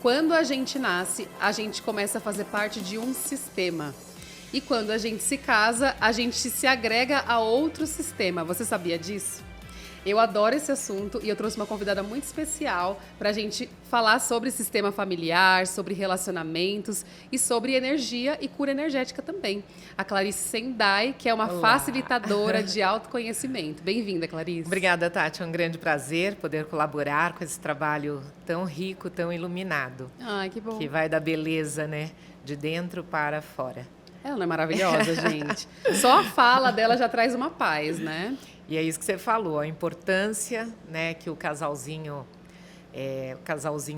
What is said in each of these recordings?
Quando a gente nasce, a gente começa a fazer parte de um sistema. E quando a gente se casa, a gente se agrega a outro sistema. Você sabia disso? Eu adoro esse assunto e eu trouxe uma convidada muito especial para a gente falar sobre sistema familiar, sobre relacionamentos e sobre energia e cura energética também. A Clarice Sendai, que é uma facilitadora de autoconhecimento. Bem-vinda, Clarice. Obrigada, Tati. É um grande prazer poder colaborar com esse trabalho tão rico, tão iluminado. Ai, que bom. Que vai da beleza, né, de dentro para fora. Ela não é maravilhosa, gente? Só a fala dela já traz uma paz, né? E é isso que você falou, a importância, né, que o casalzinho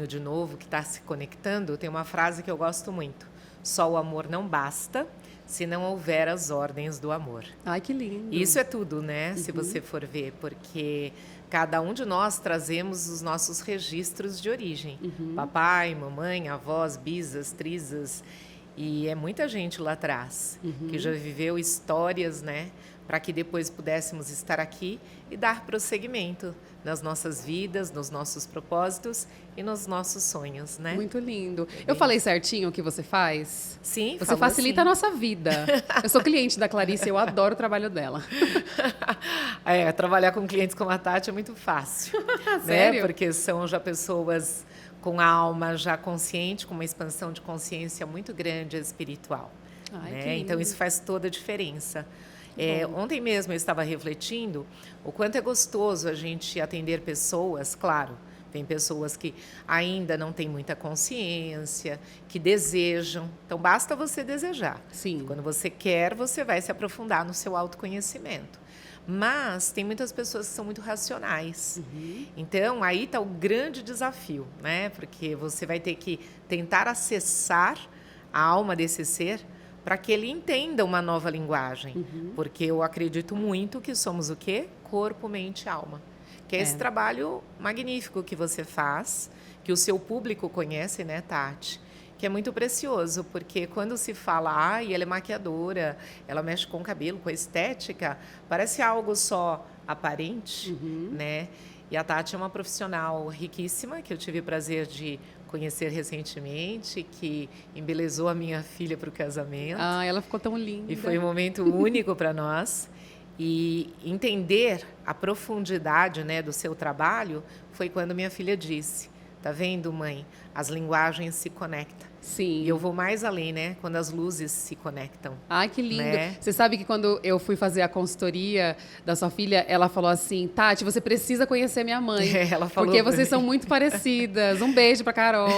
de novo que está se conectando, tem uma frase que eu gosto muito: só o amor não basta se não houver as ordens do amor. Ai, que lindo. Isso é tudo, né, se você for ver, porque cada um de nós trazemos os nossos registros de origem. Papai, mamãe, avós, bisas, trisas, e é muita gente lá atrás que já viveu histórias, né, para que depois pudéssemos estar aqui e dar prosseguimento nas nossas vidas, nos nossos propósitos e nos nossos sonhos, né? Muito lindo. Eu falei certinho o que você faz? Sim, você facilita assim a nossa vida. Eu sou cliente da Clarice, eu adoro o trabalho dela. Trabalhar com clientes como a Tati é muito fácil. Sério? Né? Porque são já pessoas com a alma já consciente, com uma expansão de consciência muito grande espiritual. Ai, né? que lindo. Então, isso faz toda a diferença. Ontem mesmo eu estava refletindo o quanto é gostoso a gente atender pessoas, claro, tem pessoas que ainda não têm muita consciência, que desejam, então basta você desejar. Sim. Quando você quer, você vai se aprofundar no seu autoconhecimento. Mas tem muitas pessoas que são muito racionais. Então, aí está o grande desafio, né? Porque você vai ter que tentar acessar a alma desse ser para que ele entenda uma nova linguagem. Porque eu acredito muito que somos o quê? Corpo, mente e alma. Que é esse trabalho magnífico que você faz, que o seu público conhece, né, Tati? Que é muito precioso, porque quando se fala, ela é maquiadora, ela mexe com o cabelo, com a estética, parece algo só aparente, né? E a Tati é uma profissional riquíssima, que eu tive o prazer de conhecer recentemente, que embelezou a minha filha para o casamento. Ela ficou tão linda. E foi um momento único para nós. E entender a profundidade, né, do seu trabalho foi quando minha filha disse: "Tá vendo, mãe? As linguagens se conectam." Sim. E eu vou mais além, né? Quando as luzes se conectam. Ai, que lindo. Né? Você sabe que quando eu fui fazer a consultoria da sua filha, ela falou assim: Tati, você precisa conhecer minha mãe. Ela falou porque pra vocês mim. são muito parecidas. Um beijo pra Carol.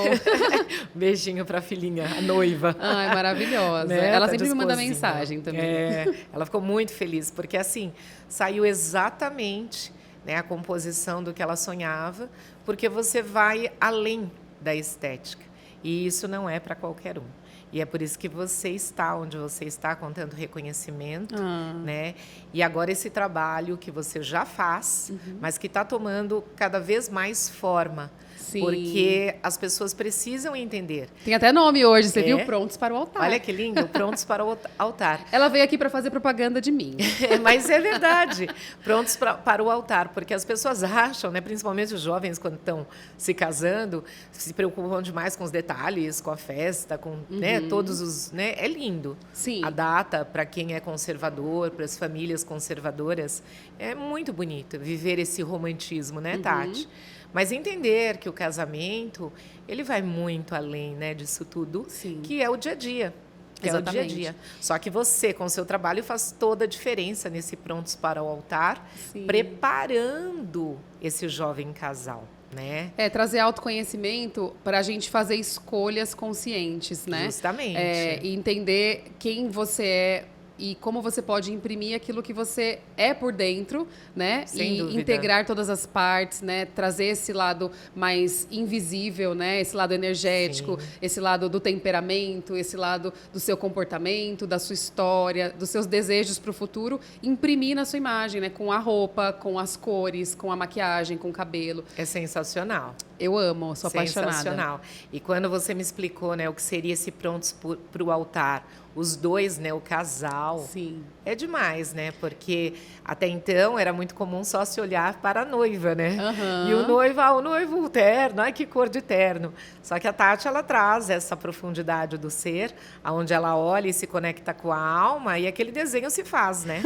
Beijinho pra filhinha, a noiva. Ai, maravilhosa. Né? Ela Tá sempre me manda disposinha. mensagem também. Ela ficou muito feliz, porque assim, saiu exatamente, né, a composição do que ela sonhava, porque você vai além da estética. E isso não é para qualquer um. E é por isso que você está onde você está, com tanto reconhecimento, né? E agora esse trabalho que você já faz, mas que está tomando cada vez mais forma. Sim. Porque as pessoas precisam entender. Tem até nome hoje, você viu? Prontos para o altar. Olha que lindo, prontos para o altar. Ela veio aqui para fazer propaganda de mim. Mas é verdade, prontos para o altar, porque as pessoas acham, né, principalmente os jovens, quando estão se casando, se preocupam demais com os detalhes, com a festa, com né, todos os... Né, é lindo. Sim. A data, para quem é conservador, para as famílias conservadoras, é muito bonito viver esse romantismo, né, Tati? Mas entender que o casamento, ele vai muito além, né, disso tudo, Sim. que é o dia a dia. Que Exatamente. é o dia a dia. Só que você, com o seu trabalho, faz toda a diferença nesse Prontos para o Altar, Sim. preparando esse jovem casal, né? Trazer autoconhecimento para a gente fazer escolhas conscientes, né? Justamente. E entender quem você é e como você pode imprimir aquilo que você é por dentro, né? Sem e dúvida. integrar todas as partes, né? Trazer esse lado mais invisível, né? Esse lado energético, Sim. esse lado do temperamento, esse lado do seu comportamento, da sua história, dos seus desejos para o futuro, imprimir na sua imagem, né? Com a roupa, com as cores, com a maquiagem, com o cabelo. É sensacional. Eu amo, sou apaixonada. Sensacional. E quando você me explicou, né, o que seria esse Prontos para o Altar, os dois, né, o casal. Sim. É demais, né? Porque até então era muito comum só se olhar para a noiva, né? Aham. E o noivo, o terno, ai que cor de terno. Só que a Tati, ela traz essa profundidade do ser, aonde ela olha e se conecta com a alma e aquele desenho se faz, né?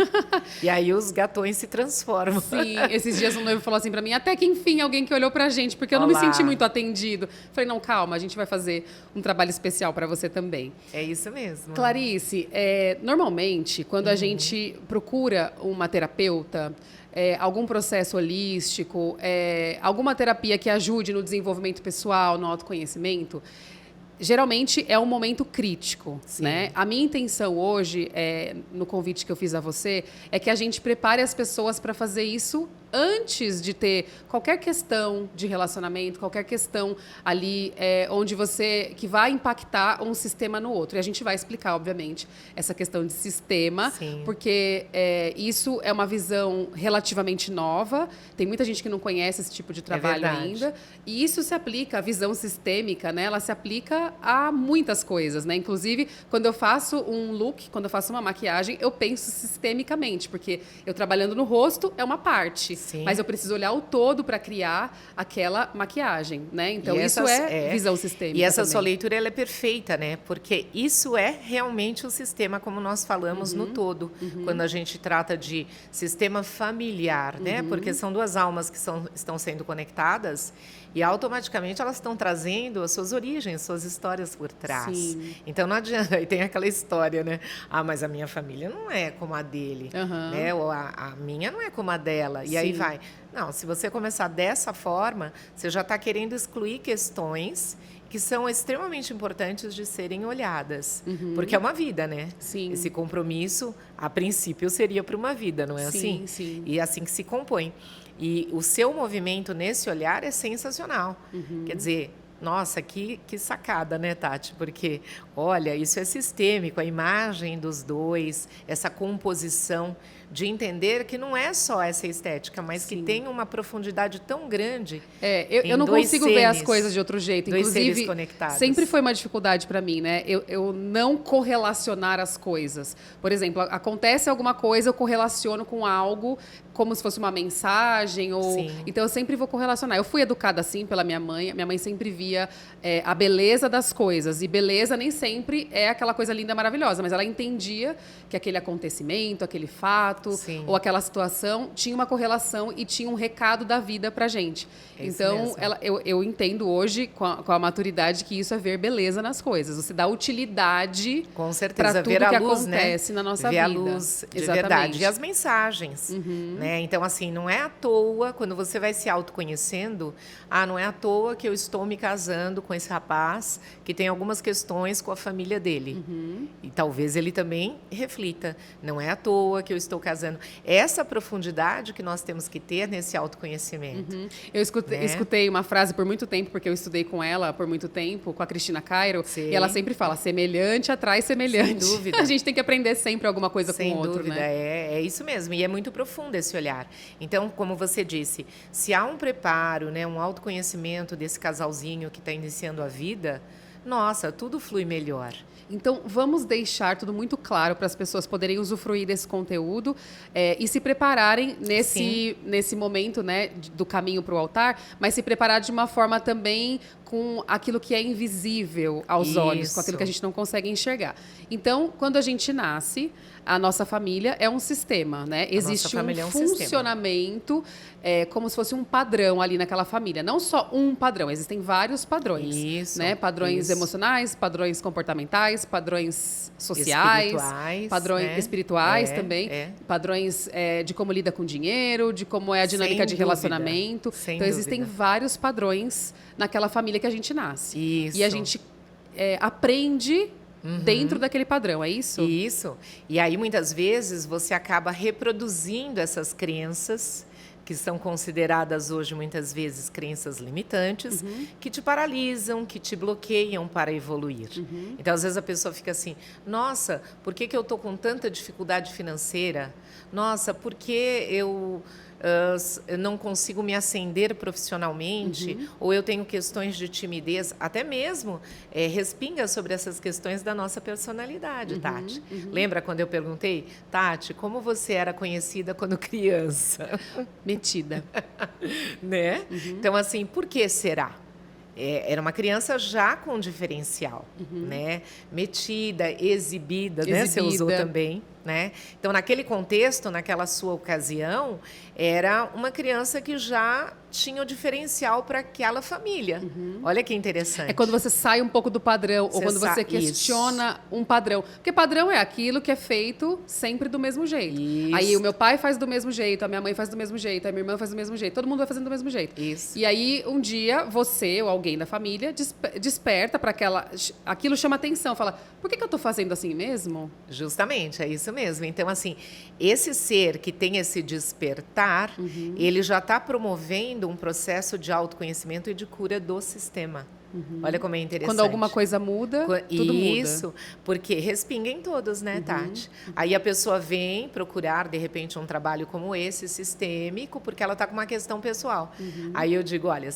E aí os gatões se transformam. Sim, esses dias um noivo falou assim pra mim, até que enfim alguém que olhou pra gente, porque eu não me Olá. senti muito atendido. Falei, não, calma, a gente vai fazer um trabalho especial pra você também. É isso mesmo. Clarice, normalmente, quando a gente procura uma terapeuta, algum processo holístico, alguma terapia que ajude no desenvolvimento pessoal, no autoconhecimento, geralmente é um momento crítico, né? A minha intenção hoje, no convite que eu fiz a você, é que a gente prepare as pessoas para fazer isso antes de ter qualquer questão de relacionamento, qualquer questão ali onde que vai impactar um sistema no outro. E a gente vai explicar, obviamente, essa questão de sistema, porque isso é uma visão relativamente nova. Tem muita gente que não conhece esse tipo de trabalho ainda. E isso se aplica, a visão sistêmica, né? Ela se aplica a muitas coisas, né? Inclusive, quando eu faço um look, quando eu faço uma maquiagem, eu penso sistemicamente, porque eu trabalhando no rosto é uma parte. Mas eu preciso olhar o todo para criar aquela maquiagem, né? Então, isso é visão sistêmica. E essa também. sua leitura ela é perfeita, né? Porque isso é realmente o sistema, como nós falamos, no todo. Quando a gente trata de sistema familiar, né? Porque são duas almas que estão sendo conectadas e automaticamente elas estão trazendo as suas origens, suas histórias por trás. Sim. Então não adianta, e tem aquela história, né? Ah, mas a minha família não é como a dele, né? Ou a minha não é como a dela. E aí vai. Não, se você começar dessa forma, você já está querendo excluir questões que são extremamente importantes de serem olhadas. Porque é uma vida, né? Sim. Esse compromisso, a princípio, seria para uma vida, não é assim? Sim. E é assim que se compõe. E o seu movimento nesse olhar é sensacional. Quer dizer, nossa, que sacada, né, Tati? Porque, olha, isso é sistêmico, a imagem dos dois, essa composição de entender que não é só essa estética, mas que tem uma profundidade tão grande. Eu não consigo ver as coisas de outro jeito. Dois seres Inclusive, conectados. sempre foi uma dificuldade para mim, né? Eu não correlacionar as coisas. Por exemplo, acontece alguma coisa, eu correlaciono com algo como se fosse uma mensagem. Então, eu sempre vou correlacionar. Eu fui educada assim pela minha mãe. Minha mãe sempre via a beleza das coisas. E beleza nem sempre é aquela coisa linda, maravilhosa. Mas ela entendia que aquele acontecimento, aquele fato, ou aquela situação tinha uma correlação e tinha um recado da vida pra gente. Então, eu entendo hoje, com a maturidade, que isso é ver beleza nas coisas. Você dá utilidade para tudo ver a que luz, acontece na nossa vida. Ver a luz de verdade. E as mensagens. Né? Então, assim, não é à toa, quando você vai se autoconhecendo, não é à toa que eu estou me casando com esse rapaz que tem algumas questões com a família dele. E talvez ele também reflita. Não é à toa que eu estou casando. Essa profundidade que nós temos que ter nesse autoconhecimento. Eu escutei uma frase por muito tempo, porque eu estudei com ela por muito tempo, com a Cristina Cairo, e ela sempre fala, semelhante atrai semelhante. Sem dúvida. A gente tem que aprender sempre alguma coisa com o outro, Sem dúvida, né? É isso mesmo. E é muito profundo esse olhar. Então, como você disse, se há um preparo, né, um autoconhecimento desse casalzinho que está iniciando a vida, nossa, tudo flui melhor. Então, vamos deixar tudo muito claro para as pessoas poderem usufruir desse conteúdo e se prepararem nesse momento, né, do caminho para o altar, mas se preparar de uma forma também com aquilo que é invisível aos olhos, com aquilo que a gente não consegue enxergar. Então, quando a gente nasce, a nossa família é um sistema, né? Existe um funcionamento como se fosse um padrão ali naquela família. Não só um padrão, existem vários padrões. Né? Padrões emocionais, padrões comportamentais, padrões sociais, padrões espirituais também, padrões de como lida com dinheiro, de como é a dinâmica de relacionamento. Então, existem vários padrões naquela família que a gente nasce. E a gente aprende dentro daquele padrão, é isso? Isso. E aí, muitas vezes, você acaba reproduzindo essas crenças que são consideradas hoje, muitas vezes, crenças limitantes, que te paralisam, que te bloqueiam para evoluir. Então, às vezes, a pessoa fica assim, nossa, por que eu estou com tanta dificuldade financeira? Nossa, por que eu não consigo me ascender profissionalmente, ou eu tenho questões de timidez, até mesmo respinga sobre essas questões da nossa personalidade, Tati. Lembra quando eu perguntei, Tati, como você era conhecida quando criança? Metida. Né? Então, assim, por que será? Era uma criança já com diferencial, né? Metida, exibida, né? Você usou também, né? Então, naquele contexto, naquela sua ocasião, era uma criança que já tinha o diferencial para aquela família. Olha que interessante. É quando você sai um pouco do padrão, ou quando você questiona um padrão. Porque padrão é aquilo que é feito sempre do mesmo jeito. Isso. Aí o meu pai faz do mesmo jeito, a minha mãe faz do mesmo jeito, a minha irmã faz do mesmo jeito, todo mundo vai fazendo do mesmo jeito. Isso. E aí, um dia, você ou alguém da família desperta para aquilo chama atenção, fala, por que eu estou fazendo assim mesmo? Justamente, é isso mesmo. Então, assim, esse ser que tem esse despertar, ele já está promovendo um processo de autoconhecimento e de cura do sistema. Olha como é interessante. Quando alguma coisa muda, tudo muda. Isso, porque respinga em todos, né, Tati? Aí a pessoa vem procurar, de repente, um trabalho como esse, sistêmico, porque ela está com uma questão pessoal. Aí eu digo, olha,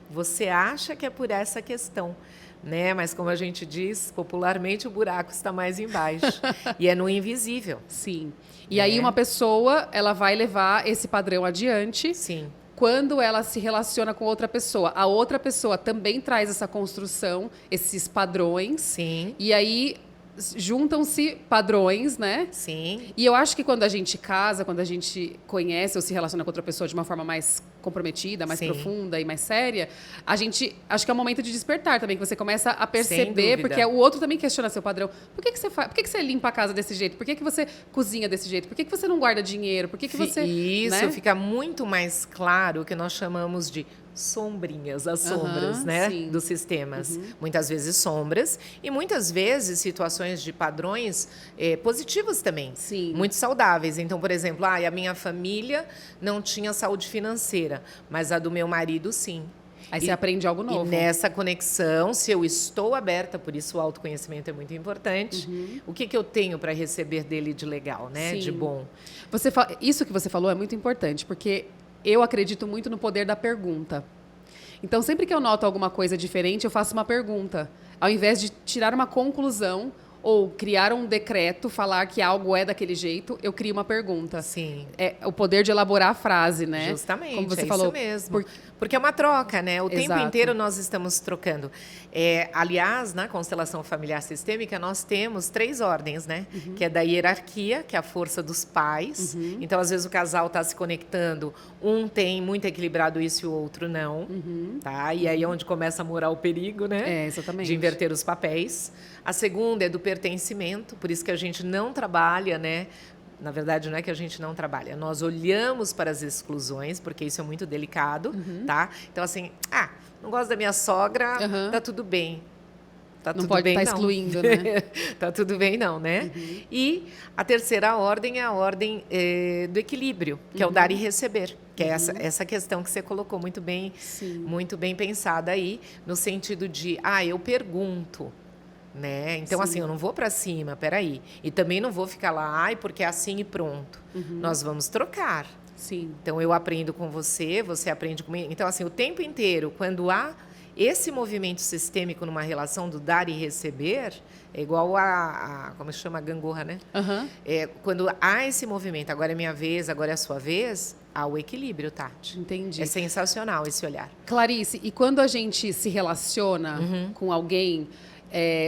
você acha que é por essa questão, né? Mas como a gente diz, popularmente, o buraco está mais embaixo. E é no invisível. Sim. E aí uma pessoa, ela vai levar esse padrão adiante. Sim. Quando ela se relaciona com outra pessoa. A outra pessoa também traz essa construção, esses padrões. Sim. E aí juntam-se padrões, né? Sim. E eu acho que quando a gente casa, quando a gente conhece ou se relaciona com outra pessoa de uma forma mais comprometida, mais profunda e mais séria, acho que é um momento de despertar também, que você começa a perceber, porque o outro também questiona seu padrão. Por que você faz? Por que você limpa a casa desse jeito? Por que você cozinha desse jeito? Por que você não guarda dinheiro? Por que você... Isso, né? Fica muito mais claro o que nós chamamos de sombrinhas, as sombras, né, dos sistemas. Muitas vezes sombras e muitas vezes situações de padrões positivos também, muito saudáveis. Então, por exemplo, a minha família não tinha saúde financeira, mas a do meu marido, sim. Aí você aprende algo novo. E nessa conexão, se eu estou aberta, por isso o autoconhecimento é muito importante, o que eu tenho para receber dele de legal, né, de bom? Isso que você falou é muito importante, porque eu acredito muito no poder da pergunta. Então, sempre que eu noto alguma coisa diferente, eu faço uma pergunta. Ao invés de tirar uma conclusão ou criar um decreto, falar que algo é daquele jeito, eu crio uma pergunta. Sim. É o poder de elaborar a frase, né? Justamente, como você falou. Isso mesmo. Porque é uma troca, né? O tempo inteiro nós estamos trocando. Aliás, na constelação familiar sistêmica, nós temos 3 ordens, né? Que é da hierarquia, que é a força dos pais. Então, às vezes, o casal está se conectando, um tem muito equilibrado isso e o outro não. Tá? E aí é onde começa a morar o perigo, né? Exatamente. De inverter os papéis. A segunda é do pertencimento, por isso que a gente não trabalha, né? Na verdade, não é que a gente não trabalha. Nós olhamos para as exclusões, porque isso é muito delicado, tá? Então, assim, não gosto da minha sogra, tá tudo bem. Tá não tudo pode bem, estar excluindo, né? Tá tudo bem, não, né? E a terceira ordem é a ordem do equilíbrio, que é o dar e receber. Que é essa questão que você colocou muito bem pensada aí, no sentido de, eu pergunto. Né? Então, assim, eu não vou para cima, peraí. E também não vou ficar lá, porque é assim e pronto. Nós vamos trocar. Sim. Então, eu aprendo com você, você aprende comigo. Então, assim, o tempo inteiro, quando há esse movimento sistêmico numa relação do dar e receber, é igual como se chama? A gangorra, né? Quando há esse movimento, agora é minha vez, agora é a sua vez, há o equilíbrio, Tati. Entendi. É sensacional esse olhar. Clarice, e quando a gente se relaciona com alguém...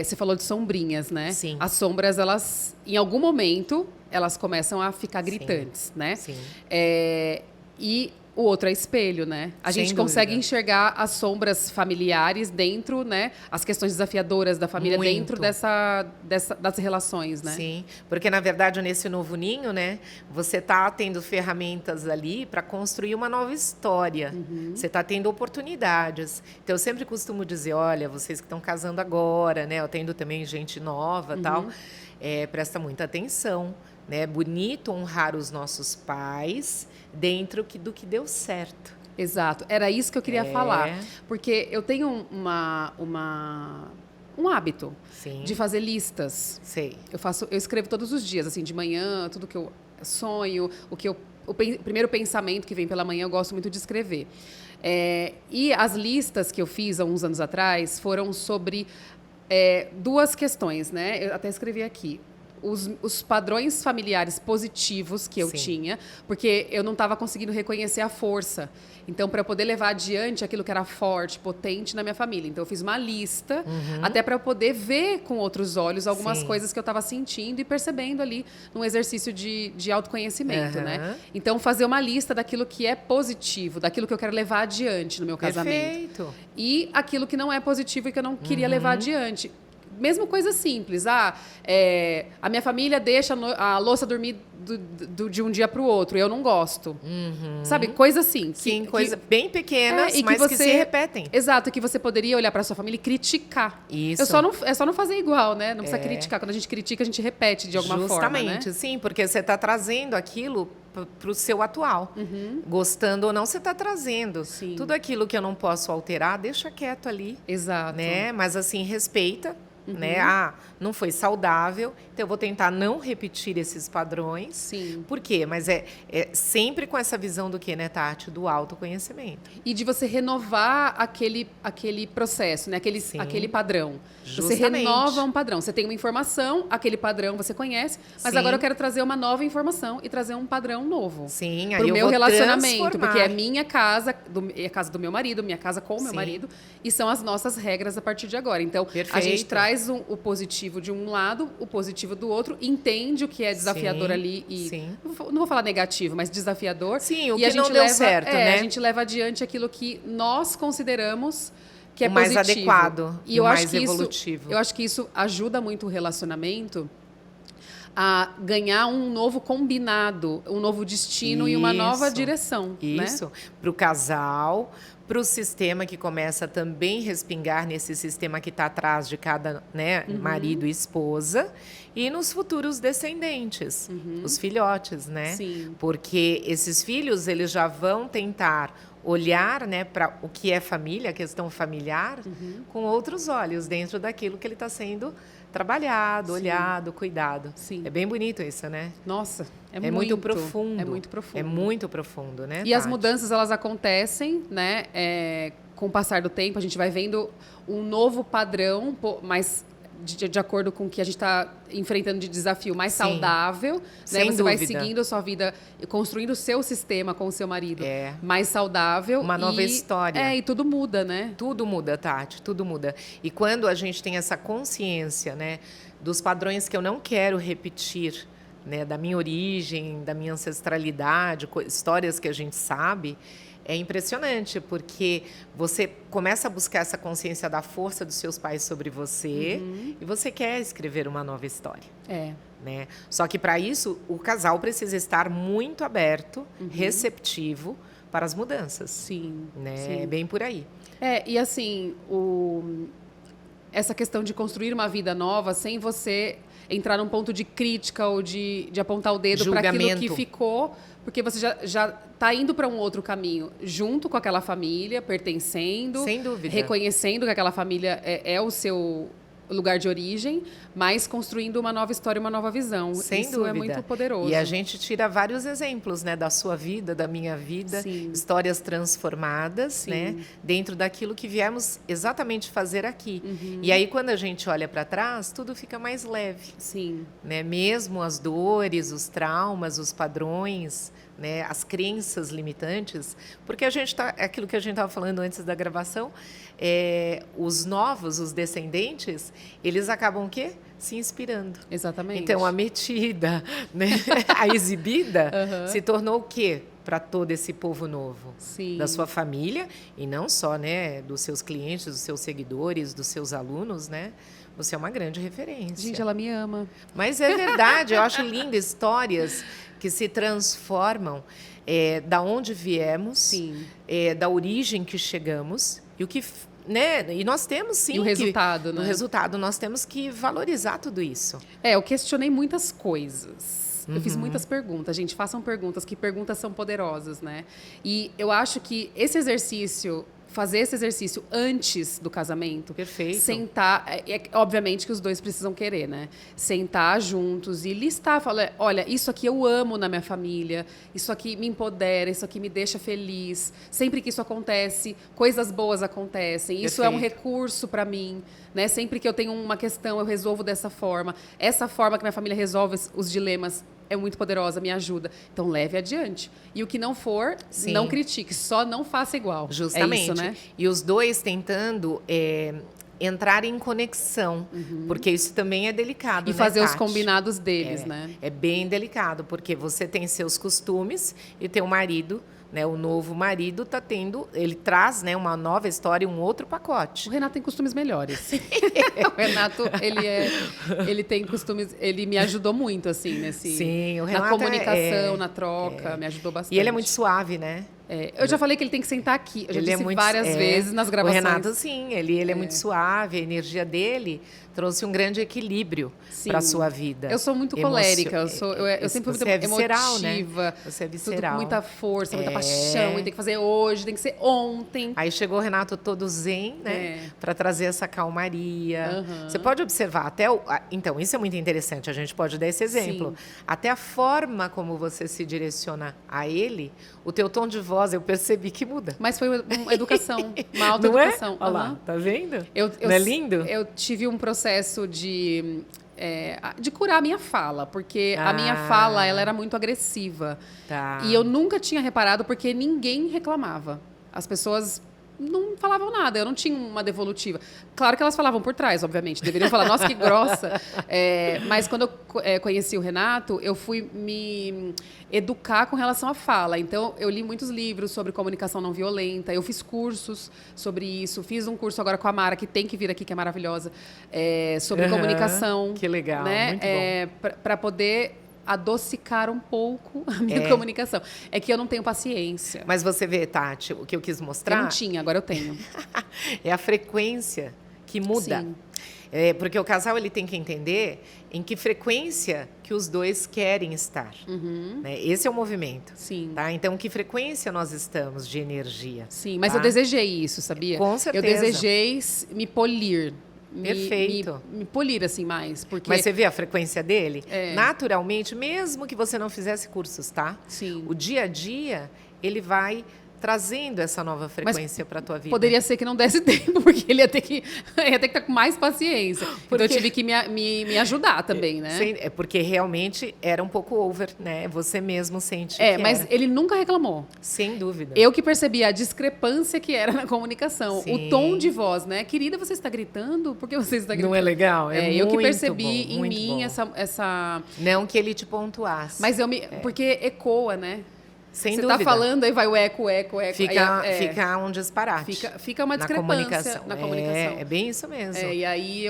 você falou de sombrinhas, né? Sim. As sombras, elas, em algum momento, elas começam a ficar gritantes, né? Sim. E o outro é espelho, né? A gente consegue enxergar as sombras familiares dentro, né? As questões desafiadoras da família dentro das relações, né? Sim, porque na verdade nesse novo ninho, né? Você está tendo ferramentas ali para construir uma nova história. Você está tendo oportunidades. Então eu sempre costumo dizer, olha, vocês que estão casando agora, né? Eu atendo também gente nova, tal. Presta muita atenção, né? É bonito honrar os nossos pais dentro do que deu certo. Exato. Era isso que eu queria falar. Porque eu tenho um hábito de fazer listas. Sei. Eu escrevo todos os dias, assim, de manhã, tudo que eu sonho, o que primeiro pensamento que vem pela manhã, eu gosto muito de escrever. E as listas que eu fiz há uns anos atrás foram sobre duas questões, né? Eu até escrevi aqui. Os padrões familiares positivos que eu tinha, porque eu não estava conseguindo reconhecer a força. Então, para eu poder levar adiante aquilo que era forte, potente na minha família. Então, eu fiz uma lista, até para eu poder ver com outros olhos algumas coisas que eu estava sentindo e percebendo ali num exercício de autoconhecimento, né? Então, fazer uma lista daquilo que é positivo, daquilo que eu quero levar adiante no meu casamento. Perfeito. E aquilo que não é positivo e que eu não queria levar adiante. Mesmo coisa simples. A minha família deixa a louça dormir de um dia para o outro. Eu não gosto. Sabe? Coisa assim. Sim, coisas bem pequenas, mas que se repetem. Exato. Que você poderia olhar para sua família e criticar. Isso. É só não fazer igual, né? Não precisa criticar. Quando a gente critica, a gente repete de alguma forma, Justamente, né? sim. Porque você está trazendo aquilo para o seu atual. Gostando ou não, você está trazendo. Sim. Tudo aquilo que eu não posso alterar, deixa quieto ali. Exato. Né? Mas assim, respeita. Né? Não foi saudável, então eu vou tentar não repetir esses padrões. Sim. Por quê? Mas é sempre com essa visão do quê, né, Tati? Do autoconhecimento. E de você renovar aquele processo, né? Aquele padrão. Justamente. Você renova um padrão. Você tem uma informação, aquele padrão você conhece, mas agora eu quero trazer uma nova informação e trazer um padrão novo. Sim, aí pro eu meu vou relacionamento, transformar. porque é minha casa, é a casa do meu marido, minha casa com o meu marido, e são as nossas regras a partir de agora. Então, a gente traz o positivo de um lado, o positivo do outro, entende o que é desafiador ali e não vou falar negativo, mas desafiador. Sim, o e que a gente não deu certo, né? A gente leva adiante aquilo que nós consideramos que é o mais positivo. adequado E o eu mais acho que evolutivo. eu acho que isso ajuda muito o relacionamento a ganhar um novo combinado, um novo destino e uma nova direção. Isso, né? Para o casal, para o sistema que começa a também respingar nesse sistema que está atrás de cada, né, marido e esposa, e nos futuros descendentes, os filhotes, né? Sim. Porque esses filhos, eles já vão tentar olhar, né, para o que é família, a questão familiar, com outros olhos, dentro daquilo que ele está sendo trabalhado, olhado, cuidado. Sim. É bem bonito isso, né? Nossa, É muito profundo. É muito profundo. É muito profundo, né, E as Tati? mudanças, elas acontecem, né? Com o passar do tempo, a gente vai vendo um novo padrão, mais de acordo com o que a gente está enfrentando de desafio, mais saudável. Sem Né? Você vai dúvida. seguindo a sua vida, construindo o seu sistema com o seu marido mais saudável. Uma nova história. E tudo muda, né? Tudo muda, Tati, tudo muda. E quando a gente tem essa consciência, né, dos padrões que eu não quero repetir, né, da minha origem, da minha ancestralidade, histórias que a gente sabe, é impressionante, porque você começa a buscar essa consciência da força dos seus pais sobre você e você quer escrever uma nova história. Né? Só que, para isso, o casal precisa estar muito aberto, receptivo para as mudanças. Sim. Né? Sim. É bem por aí. E assim, essa questão de construir uma vida nova sem você entrar num ponto de crítica ou de apontar o dedo para aquilo que ficou, porque você já está indo para um outro caminho, junto com aquela família, pertencendo, sem dúvida, reconhecendo que aquela família é o seu lugar de origem, mas construindo uma nova história, uma nova visão. Sem Isso dúvida. é muito poderoso. E a gente tira vários exemplos, né, da sua vida, da minha vida, histórias transformadas, né, dentro daquilo que viemos exatamente fazer aqui. E aí, quando a gente olha para trás, tudo fica mais leve. Sim. Né? Mesmo as dores, os traumas, os padrões, né, as crenças limitantes, porque a gente tá, aquilo que a gente estava falando antes da gravação, os novos, os descendentes, eles acabam o quê? Se inspirando. Exatamente. Então, a metida, né, a exibida, se tornou o quê? Para todo esse povo novo. Sim. Da sua família, e não só, né, dos seus clientes, dos seus seguidores, dos seus alunos, né? Você é uma grande referência. Gente, ela me ama. Mas é verdade, eu acho lindo histórias que se transformam da onde viemos, da origem que chegamos e o que, né? E nós temos sim e o resultado, né? O resultado nós temos que valorizar tudo isso. Eu questionei muitas coisas. Eu fiz muitas perguntas. Gente, façam perguntas, que perguntas são poderosas, né? E eu acho que esse exercício fazer esse exercício antes do casamento. Perfeito. Sentar, obviamente que os dois precisam querer, né? Sentar juntos e listar, falar, olha, isso aqui eu amo na minha família, isso aqui me empodera, isso aqui me deixa feliz. Sempre que isso acontece, coisas boas acontecem. Isso é um recurso para mim, né? Sempre que eu tenho uma questão, eu resolvo dessa forma. Essa forma que minha família resolve os dilemas é muito poderosa, me ajuda. Então, leve adiante. E o que não for, não critique, só não faça igual. Justamente. É isso, né? E os dois tentando entrar em conexão, porque isso também é delicado, E né, fazer os Tati? combinados deles, né? É bem delicado, porque você tem seus costumes e teu marido, né, o novo marido tá tendo, ele traz, né, uma nova história, um outro pacote. O Renato tem costumes melhores. O Renato, ele tem costumes, ele me ajudou muito, assim, Sim, o Renato na comunicação, na troca, me ajudou bastante. E ele é muito suave, né? Eu já falei que ele tem que sentar aqui. Eu já disse várias vezes nas gravações. O Renato, sim, ele é muito suave, a energia dele trouxe um grande equilíbrio para a sua vida. Eu sou muito colérica, eu sempre fui muito visceral, emotiva. Né? Você é visceral. Tudo com muita força, muita paixão, e tem que fazer hoje, tem que ser ontem. Aí chegou o Renato todo zen, né? Para trazer essa calmaria. Você pode observar até então, isso é muito interessante, a gente pode dar esse exemplo. Sim. Até a forma como você se direciona a ele, o teu tom de voz, eu percebi que muda. Mas foi uma educação, uma autoeducação. Olha lá, tá vendo? Não é lindo? Eu tive um processo de curar a minha fala, porque a minha fala ela era muito agressiva. Tá. E eu nunca tinha reparado porque ninguém reclamava. As pessoas não falavam nada, eu não tinha uma devolutiva. Claro que elas falavam por trás, obviamente. Deveriam falar, nossa, que grossa. Mas quando eu conheci o Renato, eu fui me educar com relação à fala. Então, eu li muitos livros sobre comunicação não violenta, eu fiz cursos sobre isso, fiz um curso agora com a Mara, que tem que vir aqui, que é maravilhosa, sobre comunicação. Que legal, né? Muito bom. Para poder adocicar um pouco a minha comunicação. É que eu não tenho paciência. Mas você vê, Tati, o que eu quis mostrar... Eu não tinha, agora eu tenho. É a frequência que muda. Sim. Porque o casal ele tem que entender em que frequência que os dois querem estar. Né? Esse é o movimento. Sim. Tá? Então, que frequência nós estamos de energia? Sim, mas tá? eu desejei isso, sabia? Com certeza. Eu desejei me polir. Perfeito. Me polir, assim, mais. Porque... Mas você vê a frequência dele? Naturalmente, mesmo que você não fizesse cursos, tá? Sim. O dia a dia, ele vai trazendo essa nova frequência para a tua vida. Poderia ser que não desse tempo, porque ele ia ter que estar com mais paciência. Porque... Então eu tive que me ajudar também, né? É porque realmente era um pouco over, né? Você mesmo sente que mas era. ele nunca reclamou. Sem dúvida. Eu que percebi a discrepância que era na comunicação. Sim. O tom de voz, né? Querida, você está gritando? Por que você está gritando? Não é legal? Eu que percebi em mim essa... Não que ele te pontuasse. Mas porque ecoa, né? Sem Você dúvida. Você está falando, aí vai o eco. Fica um disparate. Fica uma discrepância na comunicação. É bem isso mesmo. E aí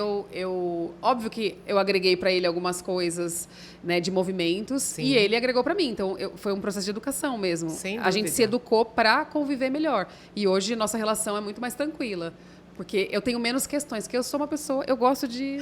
óbvio que eu agreguei para ele algumas coisas, né, de movimentos. Sim. E ele agregou para mim. Então foi um processo de educação mesmo. Sem dúvida. A gente se educou para conviver melhor. E hoje nossa relação é muito mais tranquila. Porque eu tenho menos questões. Porque eu sou uma pessoa, eu gosto de...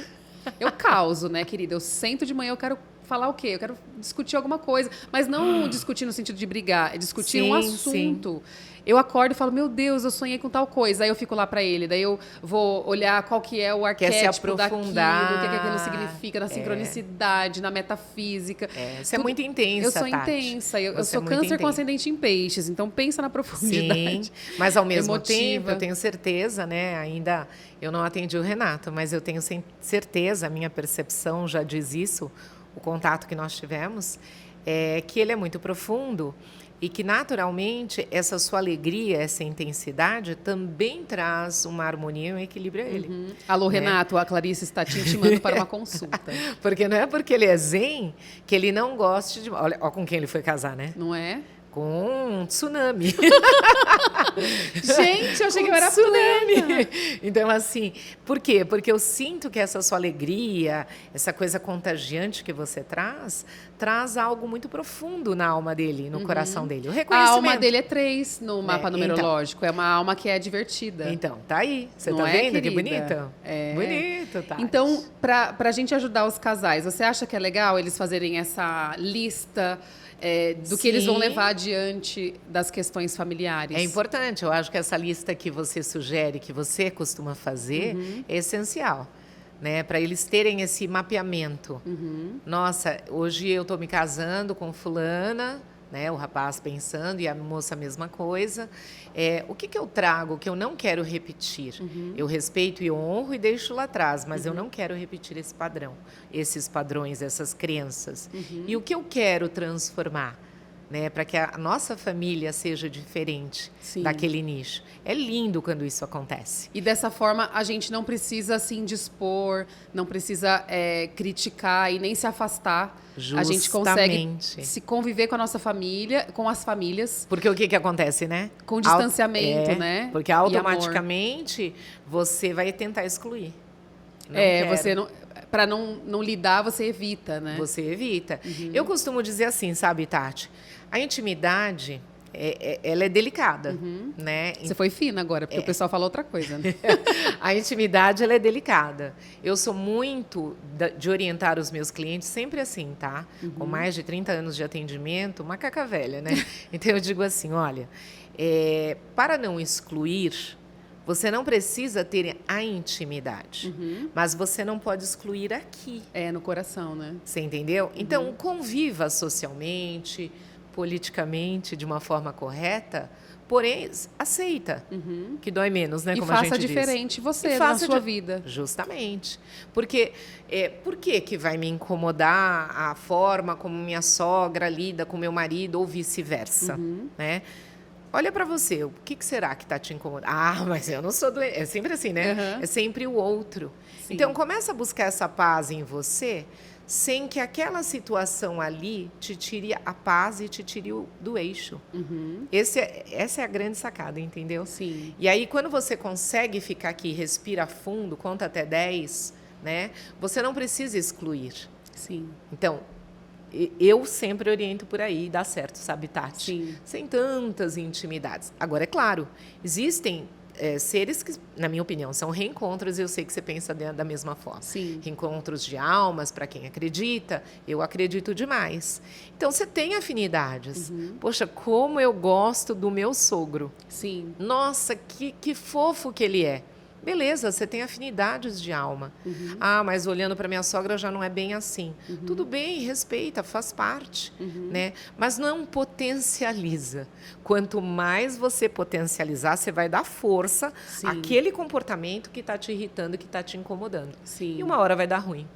Eu causo, né, querida? Eu sento de manhã, eu quero falar o quê? Eu quero discutir alguma coisa. Mas não discutir no sentido de brigar. É discutir um assunto. Sim. Eu acordo e falo, meu Deus, eu sonhei com tal coisa. Aí eu fico lá para ele. Daí eu vou olhar qual que é o arquétipo daquilo, o que aquilo significa, na sincronicidade, na metafísica. Você é muito intensa, Eu sou Tati. intensa. Eu sou câncer com ascendente em peixes. Então, pensa na profundidade. Sim, mas ao mesmo tempo, eu tenho certeza, né? Ainda eu não atendi o Renato, mas eu tenho certeza, a minha percepção já diz isso, o contato que nós tivemos, é que ele é muito profundo e que, naturalmente, essa sua alegria, essa intensidade também traz uma harmonia e um equilíbrio a ele. Alô, né? Renato, a Clarice está te intimando para uma consulta. Porque não é porque ele é zen que ele não goste de... Olha com quem ele foi casar, né? Não é? Com um tsunami. Gente, eu achei que eu era plena. Então, assim, por quê? Porque eu sinto que essa sua alegria, essa coisa contagiante que você traz algo muito profundo na alma dele, no coração dele. O reconhecimento. A alma dele é 3 no mapa numerológico. Então, é uma alma que é divertida. Então, tá aí. Você tá vendo querida? Que bonito? É. Bonito, tá. Então, pra gente ajudar os casais, você acha que é legal eles fazerem essa lista do que eles vão Sim. levar adiante das questões familiares. É importante, eu acho que essa lista que você sugere, que você costuma fazer, é essencial, né? Para eles terem esse mapeamento. Nossa, hoje eu estou me casando com fulana, né? O rapaz pensando e a moça a mesma coisa. O que eu trago que eu não quero repetir? Eu respeito e honro e deixo lá atrás, mas eu não quero repetir esse padrão, esses padrões, essas crenças. E o que eu quero transformar? Né, para que a nossa família seja diferente Sim. daquele nicho. É lindo quando isso acontece. E dessa forma, a gente não precisa se indispor, não precisa criticar e nem se afastar. Justamente. A gente consegue se conviver com a nossa família, com as famílias. Porque o que acontece, né? Com distanciamento, né? Porque automaticamente você vai tentar excluir. Você não... Para não lidar, você evita, né? Você evita. Eu costumo dizer assim, sabe, Tati? A intimidade, ela é delicada, né? Você foi fina agora, porque o pessoal fala outra coisa, né? A intimidade, ela é delicada. Eu sou muito de orientar os meus clientes sempre assim, tá? Com mais de 30 anos de atendimento, macaca velha, né? Então, eu digo assim, olha, para não excluir... Você não precisa ter a intimidade, mas você não pode excluir aqui. No coração, né? Você entendeu? Então, conviva socialmente, politicamente, de uma forma correta, porém, aceita, que dói menos, né? E como a gente faça diz. diferente você na sua vida. Justamente. Porque, por que vai me incomodar a forma como minha sogra lida com meu marido ou vice-versa, né? Olha para você, o que será que está te incomodando? Ah, mas eu não sou doente. É sempre assim, né? É sempre o outro. Sim. Então, começa a buscar essa paz em você, sem que aquela situação ali te tire a paz e te tire do eixo. Essa é a grande sacada, entendeu? Sim. E aí, quando você consegue ficar aqui, respira fundo, conta até 10, né? Você não precisa excluir. Sim. Então... Eu sempre oriento por aí, dá certo, sabe, Tati? Sim. Sem tantas intimidades. Agora, é claro, existem seres que, na minha opinião, são reencontros, e eu sei que você pensa da mesma forma. Sim. Reencontros de almas, para quem acredita, eu acredito demais. Então, você tem afinidades. Poxa, como eu gosto do meu sogro. Sim. Nossa, que fofo que ele é. Beleza, você tem afinidades de alma. Ah, mas olhando para minha sogra já não é bem assim. Tudo bem, respeita, faz parte, né? Mas não potencializa. Quanto mais você potencializar, você vai dar força àquele comportamento que está te irritando, que está te incomodando. Sim. E uma hora vai dar ruim.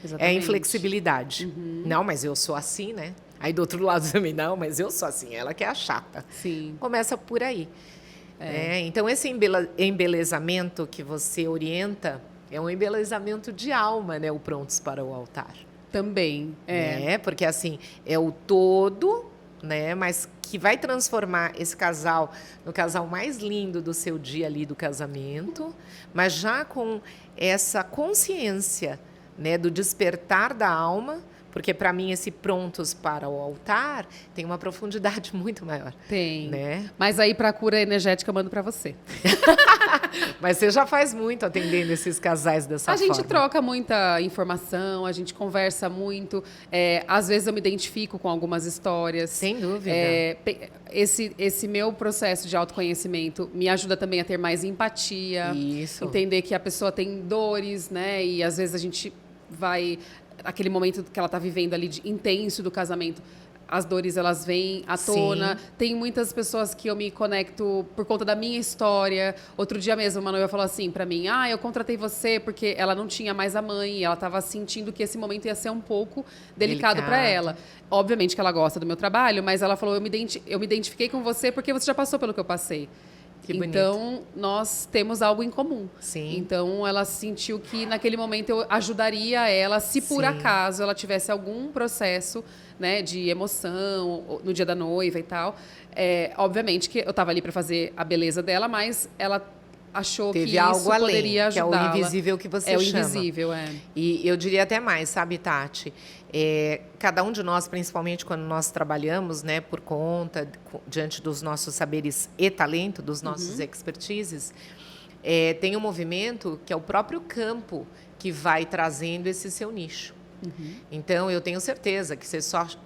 Exatamente. É inflexibilidade. Não, mas eu sou assim, né? Aí do outro lado também, não, mas eu sou assim. Ela que é a chata. Sim. Começa por aí. Então, esse embelezamento que você orienta é um embelezamento de alma, né? O Prontos para o Altar. Também. Porque, assim, é o todo, né? Mas que vai transformar esse casal no casal mais lindo do seu dia ali do casamento, mas já com essa consciência, né? Do despertar da alma. Porque, para mim, esse Prontos para o Altar tem uma profundidade muito maior. Tem. Né? Mas aí, para a cura energética, eu mando para você. Mas você já faz muito atendendo esses casais dessa forma. A gente troca muita informação, a gente conversa muito. Às vezes, eu me identifico com algumas histórias. Sem dúvida. Esse meu processo de autoconhecimento me ajuda também a ter mais empatia. Isso. Entender que a pessoa tem dores, né? E, às vezes, a gente vai... Aquele momento que ela está vivendo ali de intenso do casamento, as dores elas vêm à tona. Sim. Tem muitas pessoas que eu me conecto por conta da minha história. Outro dia mesmo, uma noiva falou assim para mim: eu contratei você porque ela não tinha mais a mãe e ela estava sentindo que esse momento ia ser um pouco delicado para ela. Obviamente que ela gosta do meu trabalho, mas ela falou: eu me identifiquei com você porque você já passou pelo que eu passei. Então, nós temos algo em comum. Sim. Então, ela sentiu que, naquele momento, eu ajudaria ela, se por acaso ela tivesse algum processo, né, de emoção, no dia da noiva e tal. Obviamente que eu estava ali para fazer a beleza dela, mas ela achou Teve que algo isso além, poderia ajudá-la. Que é o invisível que você chama. É o invisível, E eu diria até mais, sabe, Tati? Cada um de nós, principalmente quando nós trabalhamos, né, por conta, diante dos nossos saberes e talento, dos nossos expertises, tem um movimento que é o próprio campo que vai trazendo esse seu nicho. Então, eu tenho certeza que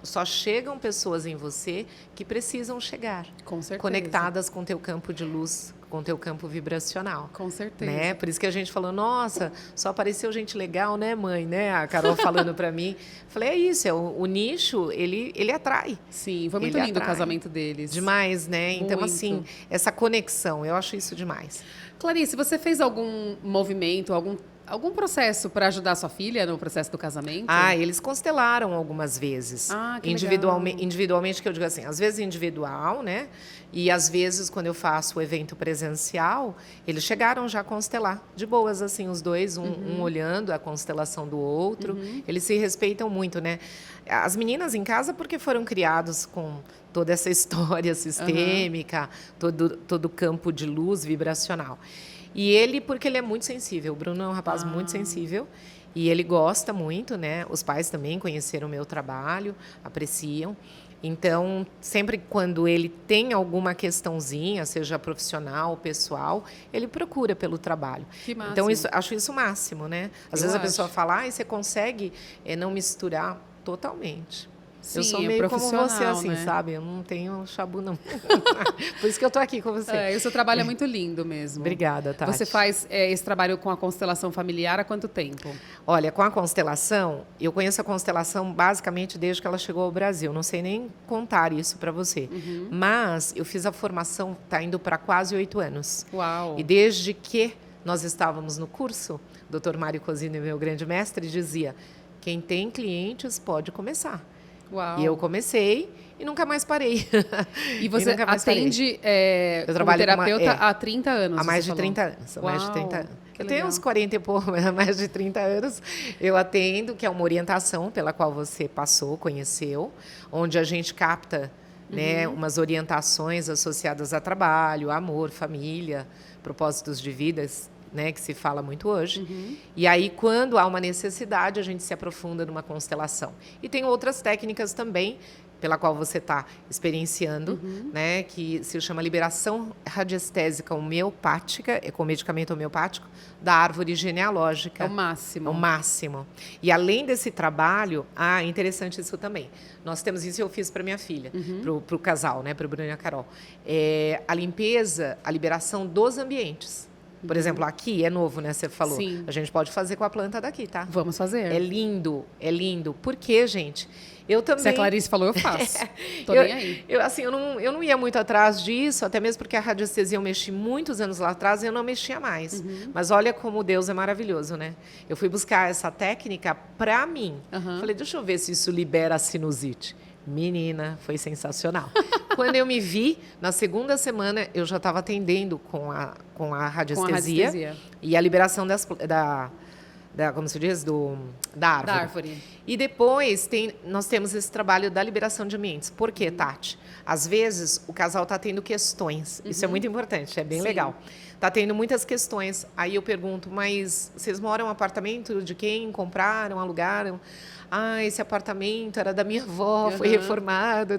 só chegam pessoas em você que precisam chegar. Com certeza. Conectadas com o teu campo de luz, com o teu campo vibracional. Com certeza. Né? Por isso que a gente falou, nossa, só apareceu gente legal, né, mãe? Né? A Carol falando para mim. Falei, é isso, o nicho, ele atrai. Sim, foi muito lindo o casamento deles. Demais, né? Então, Muito. assim, essa conexão, eu acho isso demais. Clarice, você fez algum movimento, algum processo para ajudar sua filha no processo do casamento? Ah, eles constelaram algumas vezes. Ah, que individualmente, que eu digo assim, às vezes individual, né? E às vezes, quando eu faço o evento presencial, eles chegaram já a constelar, de boas, assim, os dois, um olhando a constelação do outro. Eles se respeitam muito, né? As meninas em casa, porque foram criados com toda essa história sistêmica, todo o campo de luz vibracional. E ele, porque ele é muito sensível. O Bruno é um rapaz muito sensível. E ele gosta muito, né? Os pais também conheceram o meu trabalho, apreciam. Então, sempre quando ele tem alguma questãozinha, seja profissional, pessoal, ele procura pelo trabalho. Que máximo. Então, acho isso o máximo, né? Às vezes a pessoa fala, você consegue não misturar totalmente. Sim, eu sou meio como você, assim, né? sabe? Eu não tenho chabu, não. Por isso que eu tô aqui com você. O seu trabalho é muito lindo mesmo. Obrigada, Tati. Você faz esse trabalho com a constelação familiar há quanto tempo? Olha, com a constelação, eu conheço a constelação basicamente desde que ela chegou ao Brasil. Não sei nem contar isso para você. Mas eu fiz a formação, está indo para quase 8 anos. Uau! E desde que nós estávamos no curso, o Dr. Mário Cosino, meu grande mestre, dizia, quem tem clientes pode começar. Uau. E eu comecei e nunca mais parei. E você atende eu trabalho como terapeuta há 30 anos? Há mais de 30 anos. Há mais de 30 anos. Eu tenho uns 40 e pouco, mas há mais de 30 anos eu atendo, que é uma orientação pela qual você passou, conheceu, onde a gente capta né, umas orientações associadas a trabalho, amor, família, propósitos de vidas, né, que se fala muito hoje. E aí, quando há uma necessidade, a gente se aprofunda numa constelação. E tem outras técnicas também, pela qual você está experienciando, né, que se chama liberação radiestésica homeopática, com medicamento homeopático, da árvore genealógica. É o máximo. É o máximo. E além desse trabalho, é interessante isso também. Nós temos isso, eu fiz para minha filha, para o casal, né, para o Bruno e a Carol. A limpeza, a liberação dos ambientes. Por exemplo, aqui é novo, né? Você falou. Sim. A gente pode fazer com a planta daqui, tá? Vamos fazer. É lindo, é lindo. Por quê, gente? Eu também... Se a Clarice falou, eu faço. Tô nem aí. Eu não ia muito atrás disso, até mesmo porque a radiestesia eu mexi muitos anos lá atrás e eu não mexia mais. Mas olha como Deus é maravilhoso, né? Eu fui buscar essa técnica para mim. Falei, deixa eu ver se isso libera a sinusite. Menina, foi sensacional. Quando eu me vi, na segunda semana, eu já estava atendendo com a radiestesia e a liberação como se diz, da árvore. Da árvore. E depois nós temos esse trabalho da liberação de ambientes. Por quê, Tati? Às vezes, o casal está tendo questões. Isso é muito importante, é bem legal. Está tendo muitas questões. Aí eu pergunto, mas vocês moram em um apartamento de quem? Compraram, alugaram? Esse apartamento era da minha avó, foi reformado.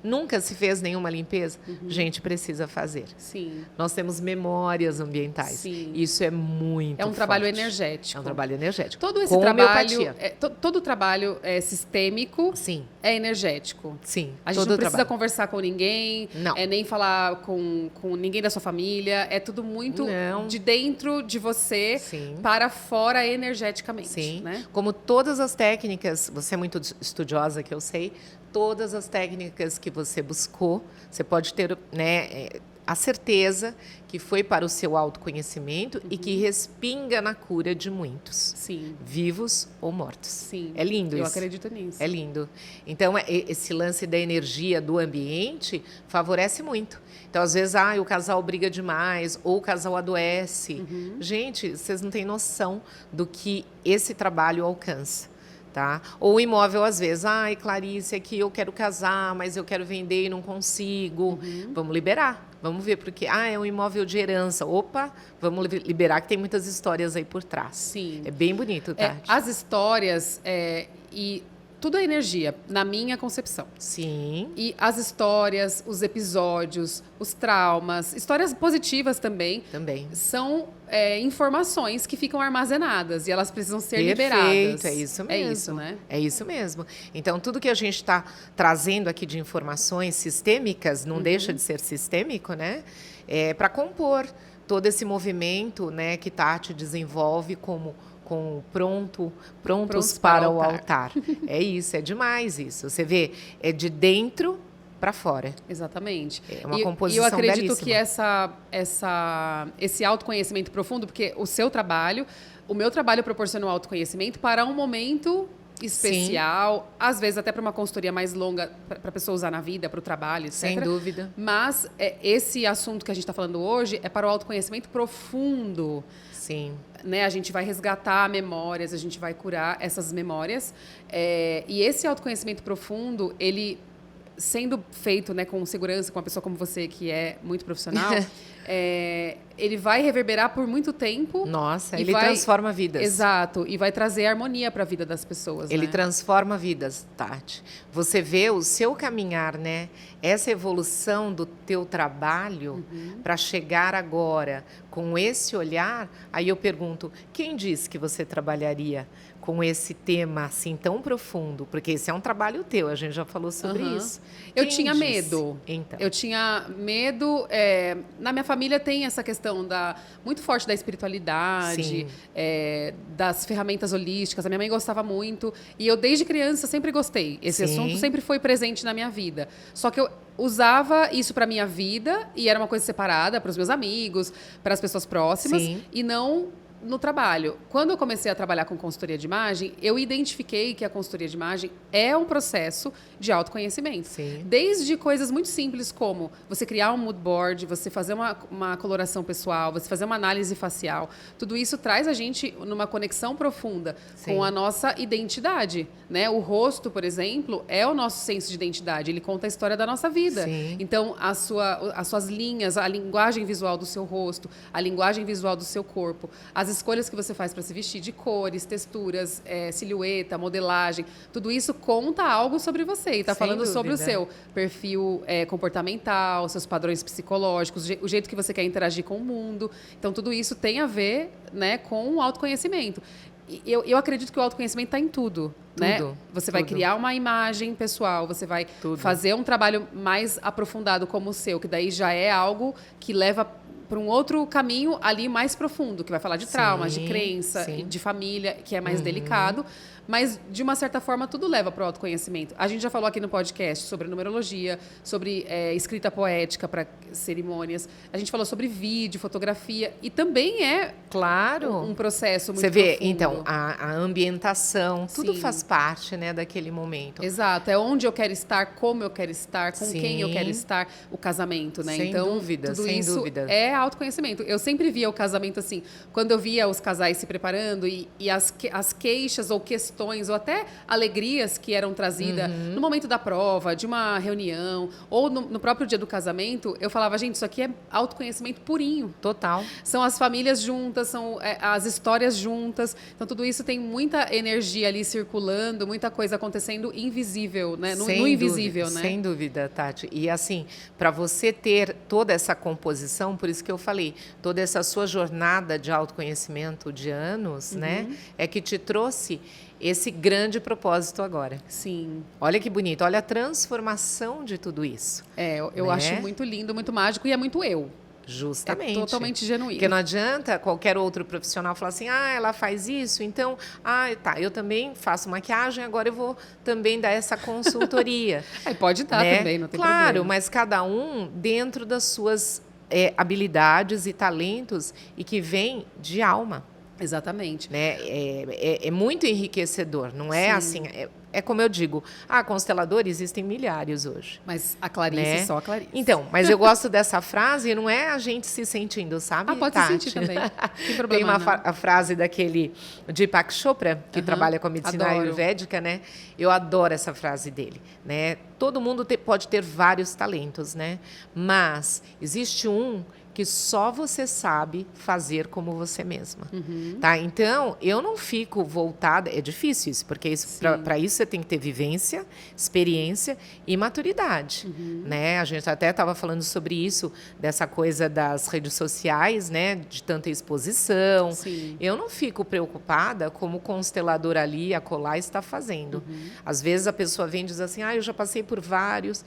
Nunca se fez nenhuma limpeza? Gente, precisa fazer. Sim. Nós temos memórias ambientais. Sim. Isso é muito É um trabalho forte. energético. É um trabalho energético. Todo esse com trabalho, homeopatia. todo trabalho sistêmico Sim. é energético. Sim. A gente não precisa conversar com ninguém, Não. Nem falar com ninguém da sua família. É tudo muito de dentro de você para fora energeticamente. Sim. Né? Como todas as técnicas, você é muito estudiosa, que eu sei, todas as técnicas que você buscou, você pode ter, né, a certeza que foi para o seu autoconhecimento e que respinga na cura de muitos. Sim. Vivos ou mortos. Sim. É lindo isso. Eu acredito nisso. É lindo. Então, esse lance da energia do ambiente favorece muito. Então, às vezes, o casal briga demais ou o casal adoece. Gente, vocês não têm noção do que esse trabalho alcança. Tá? Ou o imóvel, às vezes, Clarice, aqui eu quero casar, mas eu quero vender e não consigo. Vamos liberar, vamos ver, porque, é um imóvel de herança. Opa, vamos liberar, que tem muitas histórias aí por trás. Sim. É bem bonito, Tati. As histórias e tudo é energia, na minha concepção. Sim. E as histórias, os episódios, os traumas, histórias positivas também. São informações que ficam armazenadas e elas precisam ser liberadas. É isso mesmo. É isso, né? É isso mesmo. Então, tudo que a gente está trazendo aqui de informações sistêmicas, não deixa de ser sistêmico, né? É para compor todo esse movimento, né, que Tati desenvolve com prontos para o altar. É isso, é demais isso. Você vê, é de dentro para fora. Exatamente. É uma composição belíssima. E eu acredito belíssima. que esse autoconhecimento profundo, porque o meu trabalho proporciona o autoconhecimento para um momento especial, às vezes até para uma consultoria mais longa, para a pessoa usar na vida, para o trabalho, etc. Sem dúvida. Mas esse assunto que a gente está falando hoje é para o autoconhecimento profundo. Sim. Né? A gente vai resgatar memórias, a gente vai curar essas memórias. E esse autoconhecimento profundo, ele sendo feito, né, com segurança, com uma pessoa como você, que é muito profissional, ele vai reverberar por muito tempo. Nossa, ele transforma vidas. Exato, e vai trazer harmonia para a vida das pessoas. Ele né? transforma vidas, Tati. Você vê o seu caminhar, né? Essa evolução do teu trabalho para chegar agora com esse olhar. Aí eu pergunto, quem disse que você trabalharia com esse tema assim tão profundo? Porque esse é um trabalho teu, a gente já falou sobre isso. Eu tinha medo. Então. Eu tinha medo. Na minha família tem essa questão muito forte da espiritualidade, das ferramentas holísticas. A minha mãe gostava muito. E eu, desde criança, sempre gostei. Esse assunto sempre foi presente na minha vida. Só que eu usava isso para minha vida e era uma coisa separada para os meus amigos, para as pessoas próximas. E não no trabalho. Quando eu comecei a trabalhar com consultoria de imagem, eu identifiquei que a consultoria de imagem é um processo de autoconhecimento. Desde coisas muito simples como você criar um mood board, você fazer uma coloração pessoal, você fazer uma análise facial. Tudo isso traz a gente numa conexão profunda com a nossa identidade. Né? O rosto, por exemplo, é o nosso senso de identidade. Ele conta a história da nossa vida. Então, as suas linhas, a linguagem visual do seu rosto, a linguagem visual do seu corpo, as escolhas que você faz para se vestir, de cores, texturas, silhueta, modelagem, tudo isso conta algo sobre você. E está falando sobre o seu perfil comportamental, seus padrões psicológicos, o jeito que você quer interagir com o mundo. Então, tudo isso tem a ver, né, com o autoconhecimento. Eu acredito que o autoconhecimento está em tudo. Né? Você vai criar uma imagem pessoal, você vai fazer um trabalho mais aprofundado como o seu, que daí já é algo que leva para um outro caminho ali mais profundo, que vai falar de traumas, de crença, de família, que é mais delicado. Mas, de uma certa forma, tudo leva para o autoconhecimento. A gente já falou aqui no podcast sobre numerologia, sobre escrita poética para cerimônias. A gente falou sobre vídeo, fotografia. E também é um processo muito profundo. Você vê, então, a ambientação, tudo faz parte, né, daquele momento. Exato. É onde eu quero estar, como eu quero estar, com quem eu quero estar, o casamento, né? Sem dúvida. Tudo isso é autoconhecimento. Eu sempre via o casamento assim, quando eu via os casais se preparando e as queixas ou questões ou até alegrias que eram trazidas no momento da prova, de uma reunião, ou no próprio dia do casamento, eu falava, gente, isso aqui é autoconhecimento purinho. Total. São as famílias juntas, são as histórias juntas. Então, tudo isso tem muita energia ali circulando, muita coisa acontecendo invisível, né? No invisível, né? Sem dúvida, Tati. E assim, para você ter toda essa composição, por isso que eu falei, toda essa sua jornada de autoconhecimento de anos, né? É que te trouxe esse grande propósito agora. Sim. Olha que bonito, olha a transformação de tudo isso. Eu acho muito lindo, muito mágico e é muito eu. Justamente. É totalmente genuíno. Porque não adianta qualquer outro profissional falar assim, ela faz isso, então, eu também faço maquiagem, agora eu vou também dar essa consultoria. Pode dar também, não tem problema. Claro, mas cada um dentro das suas habilidades e talentos e que vem de alma. Exatamente. Né? É muito enriquecedor, não é assim... É como eu digo, constelador existem milhares hoje. Mas a Clarice, né? Só a Clarice. Então, mas eu gosto dessa frase, não é a gente se sentindo, sabe, pode Tati? se sentir também. Tem problema, tem a frase daquele Deepak Chopra, que trabalha com a medicina ayurvédica, né? Eu adoro essa frase dele, né? Todo mundo pode ter vários talentos, né? Mas existe um que só você sabe fazer como você mesma. Tá? Então, eu não fico voltada... É difícil isso, porque para isso você tem que ter vivência, experiência e maturidade. Né? A gente até estava falando sobre isso, dessa coisa das redes sociais, né? De tanta exposição. Sim. Eu não fico preocupada como o constelador ali, acolá, está fazendo. Às vezes a pessoa vem e diz assim, eu já passei por vários.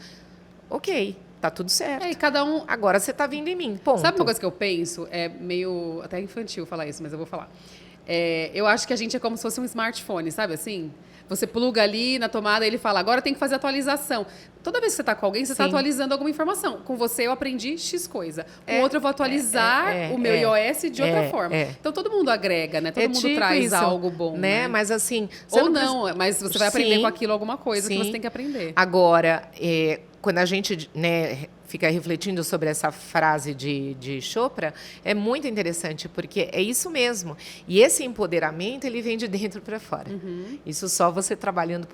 Ok, tá tudo certo. E cada um... Agora você tá vindo em mim, ponto. Sabe uma coisa que eu penso? É meio até infantil falar isso, mas eu vou falar. Eu acho que a gente é como se fosse um smartphone, sabe assim? Você pluga ali na tomada e ele fala, agora tem que fazer atualização. Toda vez que você está com alguém, você está atualizando alguma informação. Com você, eu aprendi X coisa. Com outro, eu vou atualizar o meu iOS de outra forma. Então, todo mundo agrega, né? Todo mundo tipo traz isso, algo bom, né? Mas assim... Ou não, mas você vai aprender com aquilo alguma coisa que você tem que aprender. Agora, quando a gente, né, fica refletindo sobre essa frase de Chopra, é muito interessante, porque é isso mesmo. E esse empoderamento, ele vem de dentro para fora. Isso só você trabalhando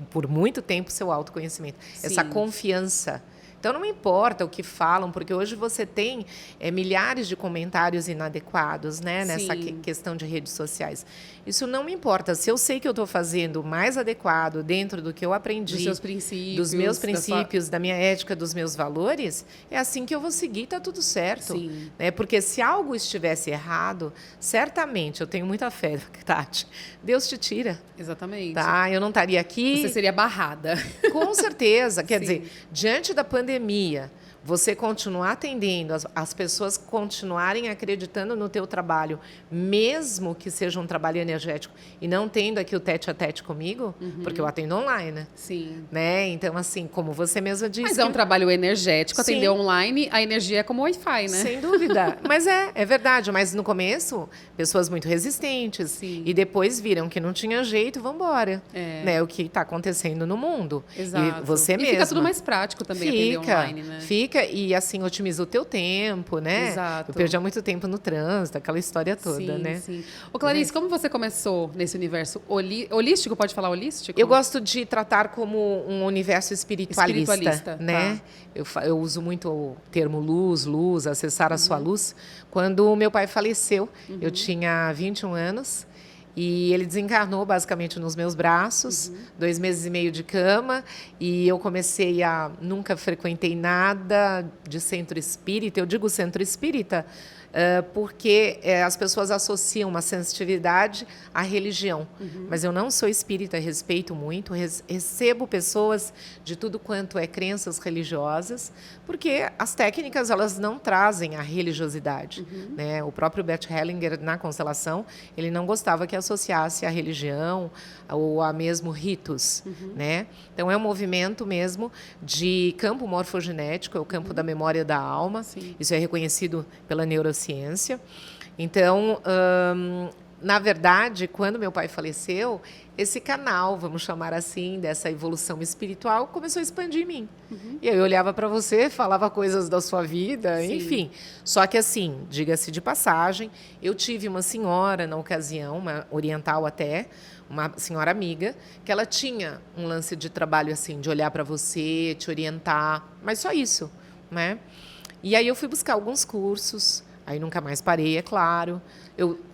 por muito tempo seu autoconhecimento. Essa confiança. Então, não importa o que falam, porque hoje você tem milhares de comentários inadequados, né, nessa questão de redes sociais. Isso não me importa. Se eu sei que eu estou fazendo o mais adequado dentro do que eu aprendi, dos seus princípios, dos meus princípios, da minha ética, dos meus valores, é assim que eu vou seguir, está tudo certo. Né? Porque se algo estivesse errado, certamente, eu tenho muita fé, Tati, Deus te tira. Exatamente. Tá? Eu não estaria aqui... Você seria barrada. Com certeza. Quer dizer, diante da pandemia, você continuar atendendo, as pessoas continuarem acreditando no teu trabalho, mesmo que seja um trabalho energético, e não tendo aqui o tete-a-tete comigo, porque eu atendo online, né? Sim. Né? Então, assim, como você mesma disse... Mas é um trabalho energético, atender online, a energia é como Wi-Fi, né? Sem dúvida. Mas é verdade. Mas no começo, pessoas muito resistentes. Sim. E depois viram que não tinha jeito, vamos embora. Né? O que está acontecendo no mundo. Exato. E você mesma. E fica tudo mais prático também, atender online, né? Fica, e assim, otimiza o teu tempo, né? Exato. Eu perdi muito tempo no trânsito, aquela história toda, né? Sim. Ô, Clarice, como você começou nesse universo holístico? Pode falar holístico? Eu gosto de tratar como um universo espiritualista, né? Tá. Eu uso muito o termo luz, acessar a sua luz. Quando o meu pai faleceu, eu tinha 21 anos. E ele desencarnou basicamente nos meus braços, 2 meses e meio de cama, e eu comecei a... Nunca frequentei nada de centro espírita. Eu digo centro espírita porque as pessoas associam uma sensitividade à religião. Mas eu não sou espírita, respeito muito, recebo pessoas de tudo quanto é crenças religiosas, porque as técnicas elas não trazem a religiosidade. Né? O próprio Bert Hellinger, na constelação, ele não gostava que associasse a religião ou a mesmo ritos. Né? Então, é um movimento mesmo de campo morfogenético, é o campo da memória da alma. Isso é reconhecido pela neurociência. Então, na verdade, quando meu pai faleceu, esse canal, vamos chamar assim, dessa evolução espiritual, começou a expandir em mim. E aí eu olhava para você, falava coisas da sua vida, enfim. Só que assim, diga-se de passagem, eu tive uma senhora na ocasião, uma oriental até, uma senhora amiga, que ela tinha um lance de trabalho assim, de olhar para você, te orientar, mas só isso, né? E aí eu fui buscar alguns cursos. Aí nunca mais parei, é claro.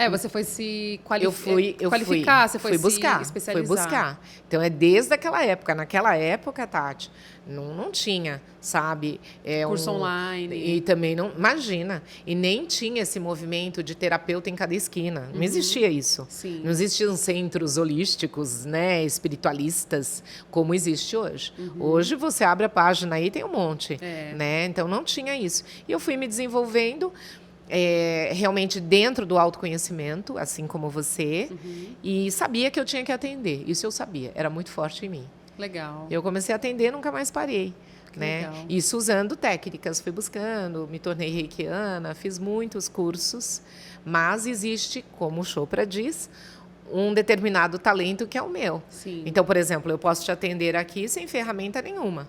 Você foi se qualificar, você foi buscar, se especializar. Fui buscar. Então, é desde aquela época. Naquela época, Tati, não tinha, sabe? Curso online. E também não... Imagina. E nem tinha esse movimento de terapeuta em cada esquina. Não existia isso. Não existiam centros holísticos, né, espiritualistas, como existe hoje. Hoje, você abre a página aí, tem um monte. Né? Então, não tinha isso. E eu fui me desenvolvendo... realmente dentro do autoconhecimento, assim como você, e sabia que eu tinha que atender. Isso eu sabia, era muito forte em mim. Legal. Eu comecei a atender, nunca mais parei. Né? Isso usando técnicas, fui buscando, me tornei reikiana, fiz muitos cursos, mas existe, como o Chopra diz, um determinado talento que é o meu. Então, por exemplo, eu posso te atender aqui sem ferramenta nenhuma.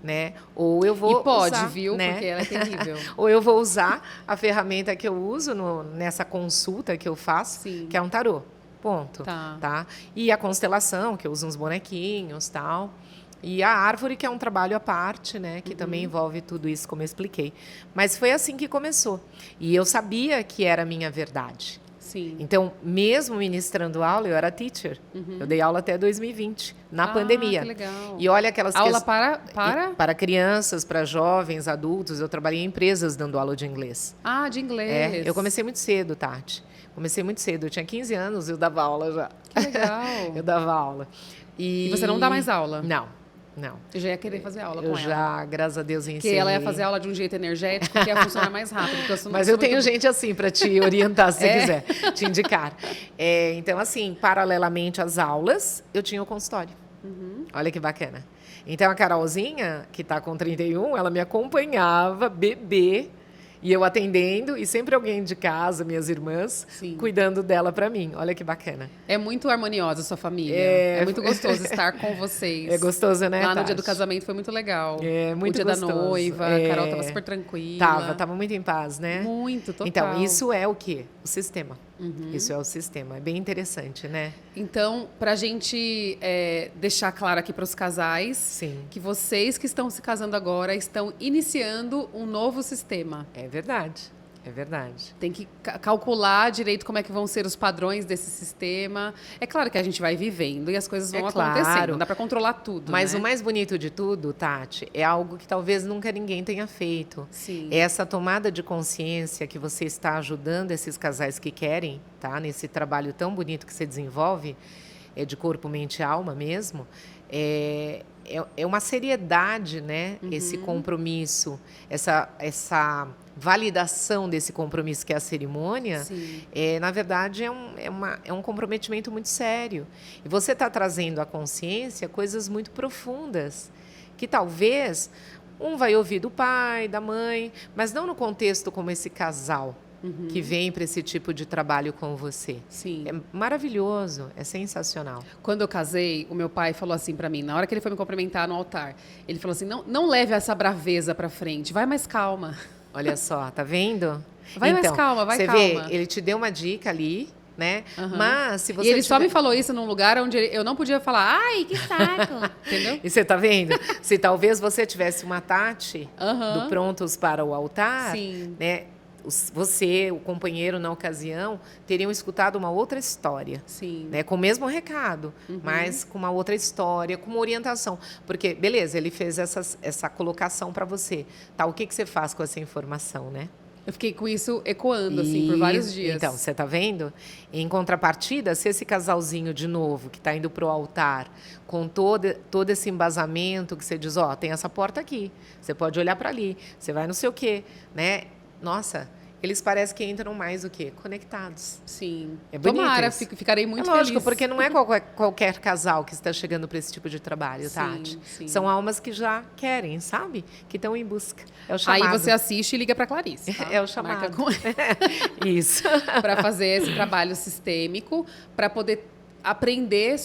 Né? Ou eu vou usar, viu? Né? Porque ela é terrível. Ou eu vou usar a ferramenta que eu uso nessa consulta que eu faço, que é um tarô. Ponto. Tá? E a constelação, que eu uso uns bonequinhos, tal. E a árvore, que é um trabalho à parte, né? Que também envolve tudo isso, como eu expliquei. Mas foi assim que começou. E eu sabia que era a minha verdade. Sim. Então, mesmo ministrando aula, eu era teacher. Eu dei aula até 2020, na pandemia. Que legal. E olha aquelas Aula para? Para crianças, para jovens, adultos. Eu trabalhei em empresas dando aula de inglês. Ah, de inglês. Eu comecei muito cedo, Tati. Comecei muito cedo. Eu tinha 15 anos e eu dava aula já. Que legal. Eu dava aula. E você não dá mais aula? Não. Eu já ia querer fazer aula com eu ela. já, graças a Deus, ensinei. Porque ela ia fazer aula de um jeito energético que ia funcionar mais rápido. Mas eu tenho gente assim para te orientar, se você quiser, te indicar. Então, assim, paralelamente às aulas, eu tinha o consultório. Olha que bacana. Então, a Carolzinha, que está com 31, ela me acompanhava, bebê, e eu atendendo, e sempre alguém de casa, minhas irmãs, cuidando dela para mim. Olha que bacana. É muito harmoniosa a sua família. É muito gostoso estar com vocês. É gostoso, né, Lá no Tati? dia do casamento foi muito legal. É, muito gostoso. O dia da noiva, a Carol estava super tranquila. Tava muito em paz, né? Muito, total. Então, isso é o quê? O sistema. Isso é o sistema. É bem interessante, né? Então, para a gente deixar claro aqui para os casais, que vocês que estão se casando agora estão iniciando um novo sistema. É verdade. É verdade. Tem que calcular direito como é que vão ser os padrões desse sistema. É claro que a gente vai vivendo e as coisas vão acontecendo. Não dá para controlar tudo, Mas né? o mais bonito de tudo, Tati, é algo que talvez nunca ninguém tenha feito. Sim. É essa tomada de consciência que você está ajudando esses casais que querem, tá? Nesse trabalho tão bonito que você desenvolve, de corpo, mente e alma mesmo. É uma seriedade, né? Esse compromisso, essa validação desse compromisso que é a cerimônia, na verdade, é um comprometimento muito sério. E você está trazendo à consciência coisas muito profundas, que talvez um vai ouvir do pai, da mãe, mas não no contexto como esse casal que vem para esse tipo de trabalho com você. Sim. É maravilhoso, é sensacional. Quando eu casei, o meu pai falou assim para mim, na hora que ele foi me cumprimentar no altar, ele falou assim, não leve essa braveza para frente, vai mais calma. Olha só, tá vendo? Vai mais calma, vai calma. Você vê, ele te deu uma dica ali, né? Mas se você E ele só me falou isso num lugar onde eu não podia falar, ai, que saco, entendeu? E você tá vendo? Se talvez você tivesse uma Tati do Prontos para o Altar, né? Você, o companheiro na ocasião, teriam escutado uma outra história. Né? Com o mesmo recado, mas com uma outra história, com uma orientação. Porque, beleza, ele fez essa colocação para você. Tá, o que você faz com essa informação, né? Eu fiquei com isso ecoando, assim, por vários dias. Então, você está vendo? Em contrapartida, se esse casalzinho, de novo, que está indo para o altar, com todo esse embasamento, que você diz, tem essa porta aqui, você pode olhar para ali, você vai não sei o quê, né? Nossa, eles parecem que entram mais o quê? Conectados. Sim. É bonito. Tomara, ficarei muito feliz. Lógico, porque não é qualquer casal que está chegando para esse tipo de trabalho, Tati. São almas que já querem, sabe? Que estão em busca. É o chamado. Aí você assiste e liga para Clarice. Tá? É o chamado. Isso. Para fazer esse trabalho sistêmico, para poder aprender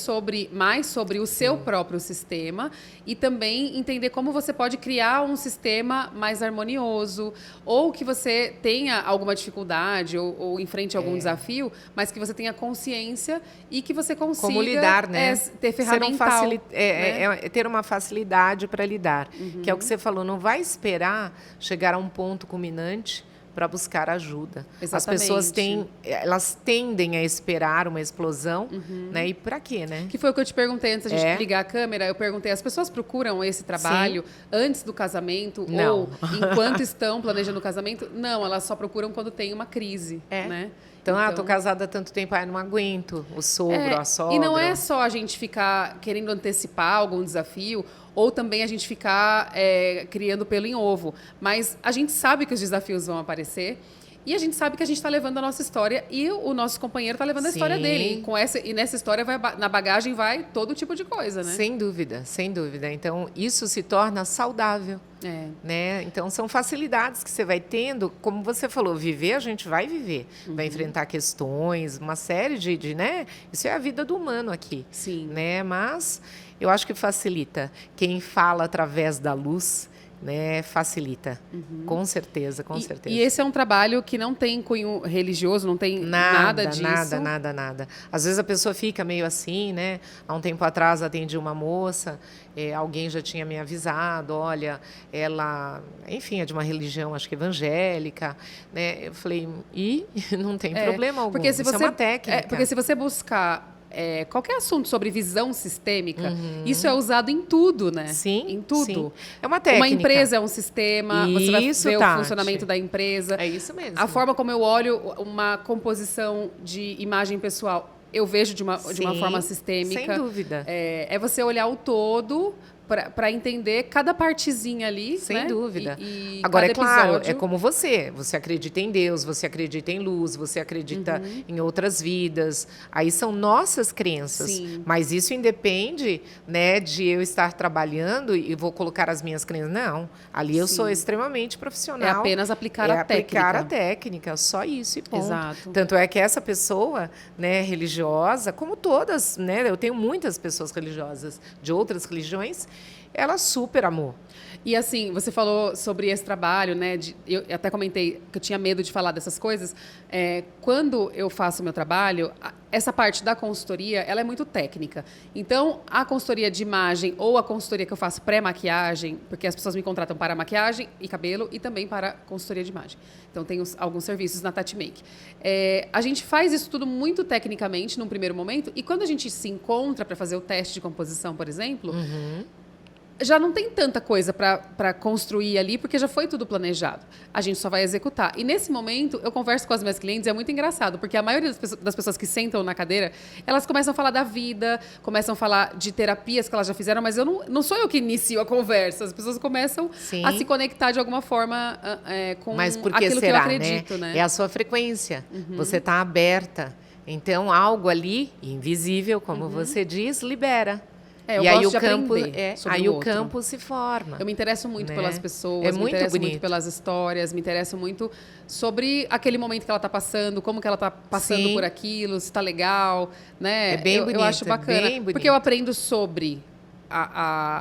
mais sobre o seu próprio sistema e também entender como você pode criar um sistema mais harmonioso ou que você tenha alguma dificuldade ou enfrente algum desafio, mas que você tenha consciência e que você consiga como lidar, né? Ter ferramental. Ter uma facilidade para lidar, que é o que você falou, não vai esperar chegar a um ponto culminante para buscar ajuda. Exatamente. As pessoas elas tendem a esperar uma explosão, né? E para quê, né? Que foi o que eu te perguntei antes da gente ligar a câmera. Eu perguntei, as pessoas procuram esse trabalho antes do casamento ou enquanto estão planejando o casamento? Não, elas só procuram quando tem uma crise, né? Então, tô casada há tanto tempo, não aguento o sogro, a sogra. E não é só a gente ficar querendo antecipar algum desafio ou também a gente ficar criando pelo em ovo. Mas a gente sabe que os desafios vão aparecer e a gente sabe que a gente está levando a nossa história e o nosso companheiro está levando a história dele. E nessa história, na bagagem, vai todo tipo de coisa, né? Sem dúvida, sem dúvida. Então, isso se torna saudável. Né? Então, são facilidades que você vai tendo. Como você falou, viver, a gente vai viver. Vai enfrentar questões, uma série né? Isso é a vida do humano aqui. Sim. Né? Mas eu acho que facilita. Quem fala através da luz, né, facilita. Com certeza, com certeza. E esse é um trabalho que não tem cunho religioso, não tem nada disso? Nada. Às vezes a pessoa fica meio assim, né? Há um tempo atrás atendi uma moça, alguém já tinha me avisado, olha, ela, enfim, é de uma religião, acho que evangélica, né? Eu falei, não tem problema algum, porque se isso é uma técnica. Porque se você buscar qualquer assunto sobre visão sistêmica, isso é usado em tudo, né? Sim, em tudo. Sim. É uma técnica. Uma empresa é um sistema, você vai ver Tati. o funcionamento da empresa. É isso mesmo. A forma como eu olho uma composição de imagem pessoal, eu vejo de uma forma sistêmica. Sem dúvida. É você olhar o todo para entender cada partezinha ali, sem né? dúvida. E agora, é claro, episódio... é como você acredita em Deus, você acredita em luz, você acredita em outras vidas. Aí são nossas crenças. Sim. Mas isso independe, né, de eu estar trabalhando e vou colocar as minhas crenças. Não, ali eu sou extremamente profissional. É apenas aplicar a técnica. Aplicar a técnica, só isso e ponto. Exato. Tanto é que essa pessoa, né, religiosa, como todas, né, eu tenho muitas pessoas religiosas de outras religiões, ela super amou. E assim, você falou sobre esse trabalho, né? Eu até comentei que eu tinha medo de falar dessas coisas. Quando eu faço o meu trabalho, essa parte da consultoria, ela é muito técnica. Então, a consultoria de imagem ou a consultoria que eu faço pré-maquiagem, porque as pessoas me contratam para maquiagem e cabelo e também para consultoria de imagem. Então, tem alguns serviços na Tati Make. A gente faz isso tudo muito tecnicamente num primeiro momento e quando a gente se encontra para fazer o teste de composição, por exemplo... já não tem tanta coisa para construir ali, porque já foi tudo planejado. A gente só vai executar. E nesse momento, eu converso com as minhas clientes, é muito engraçado, porque a maioria das pessoas que sentam na cadeira, elas começam a falar da vida, começam a falar de terapias que elas já fizeram, mas não sou eu que inicio a conversa. As pessoas começam a se conectar de alguma forma com aquilo que eu acredito. Né? É a sua frequência. Você está aberta. Então, algo ali, invisível, como você diz, libera. Eu e gosto aí o campo se forma. Eu me interesso muito, né, pelas pessoas, é muito me interesso bonito. muito pelas histórias, me interesso muito sobre aquele momento que ela está passando, como que ela está passando por aquilo, se está legal, né? É bem bonito, eu acho bacana, bem bonito. porque eu aprendo sobre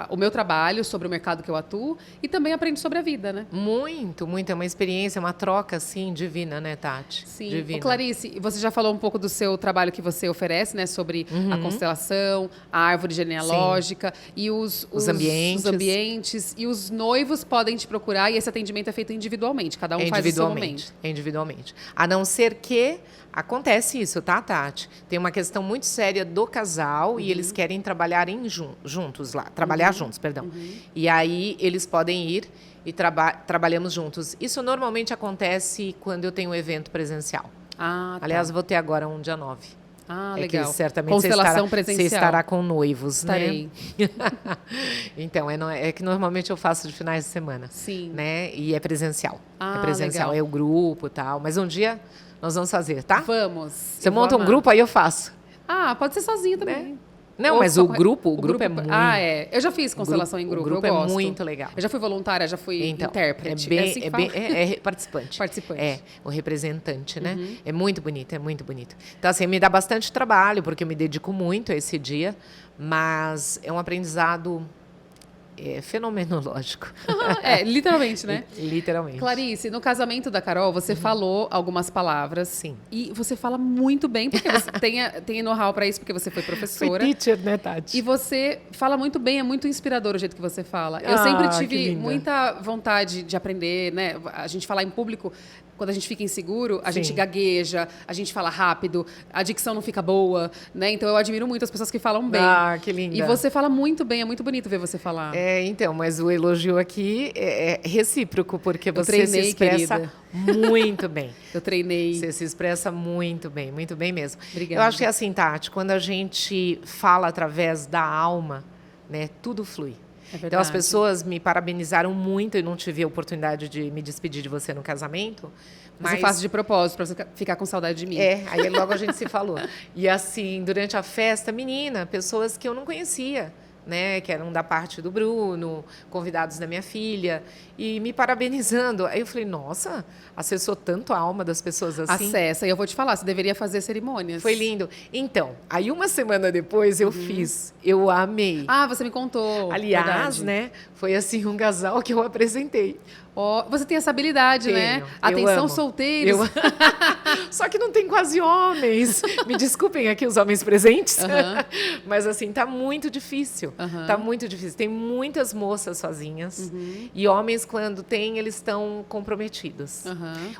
o meu trabalho, sobre o mercado que eu atuo e também aprendo sobre a vida, né? Muito. É uma experiência, uma troca, assim, divina, né, Tati? Sim. Divina. Ô, Clarice, você já falou um pouco do seu trabalho que você oferece, né? Sobre a constelação, a árvore genealógica e os ambientes. E os noivos podem te procurar e esse atendimento é feito individualmente, cada um faz o seu momento. Individualmente. A não ser que acontece isso, tá, Tati? Tem uma questão muito séria do casal e eles querem trabalhar juntos lá. Trabalhar juntos, perdão. E aí eles podem ir e trabalhamos juntos. Isso normalmente acontece quando eu tenho um evento presencial. Ah, tá. Aliás, vou ter agora um dia 9. Ah, legal. Que certamente constelação presencial. Você estará com noivos, Estarei. Né? Então, é que normalmente eu faço de finais de semana. Sim. Né? E é presencial. Ah, é presencial, legal. é o grupo e tal. Mas um dia nós vamos fazer, tá? Vamos. Você monta um grupo, aí eu faço. Ah, pode ser sozinha também. Né? Não, mas o grupo é muito... Ah, eu já fiz constelação em grupo, o grupo eu gosto. É muito legal. Eu já fui voluntária, já fui intérprete. É participante. Participante. É, o representante, né? É muito bonito, é muito bonito. Então, assim, me dá bastante trabalho, porque eu me dedico muito a esse dia, mas é um aprendizado fenomenológico. Literalmente, né? Literalmente. Clarice, no casamento da Carol, você falou algumas palavras. Sim. E você fala muito bem, porque você tem know-how para isso, porque você foi professora. Fui teacher, né, Tati? E você fala muito bem, é muito inspirador o jeito que você fala. Eu sempre tive muita vontade de aprender, né? A gente falar em público, quando a gente fica inseguro, a gente gagueja, a gente fala rápido, a dicção não fica boa, né? Então eu admiro muito as pessoas que falam bem. Ah, que linda. E você fala muito bem, é muito bonito ver você falar. Então, mas o elogio aqui é recíproco, porque você se expressa querida. Muito bem. Eu treinei. Você se expressa muito bem mesmo. Obrigada. Eu acho que é assim, Tati, quando a gente fala através da alma, né, tudo flui. Então, as pessoas me parabenizaram muito e não tive a oportunidade de me despedir de você no casamento. Mas eu faço de propósito, para você ficar com saudade de mim. Aí logo a gente se falou. E assim, durante a festa, menina, pessoas que eu não conhecia, né, que eram da parte do Bruno, convidados da minha filha, e me parabenizando. Aí eu falei, nossa, acessou tanto a alma das pessoas assim. Acessa. E eu vou te falar, você deveria fazer cerimônias. Foi lindo. Então, aí uma semana depois eu fiz. Eu amei. Ah, você me contou. Aliás, verdade. né, foi assim um casal que eu apresentei. Ó, você tem essa habilidade, né? Tenho. Eu Atenção, amo. solteiros. Só que não tem quase homens. Me desculpem aqui os homens presentes. Mas assim, tá muito difícil. Tá muito difícil. Tem muitas moças sozinhas. E homens, quando tem, eles estão comprometidos.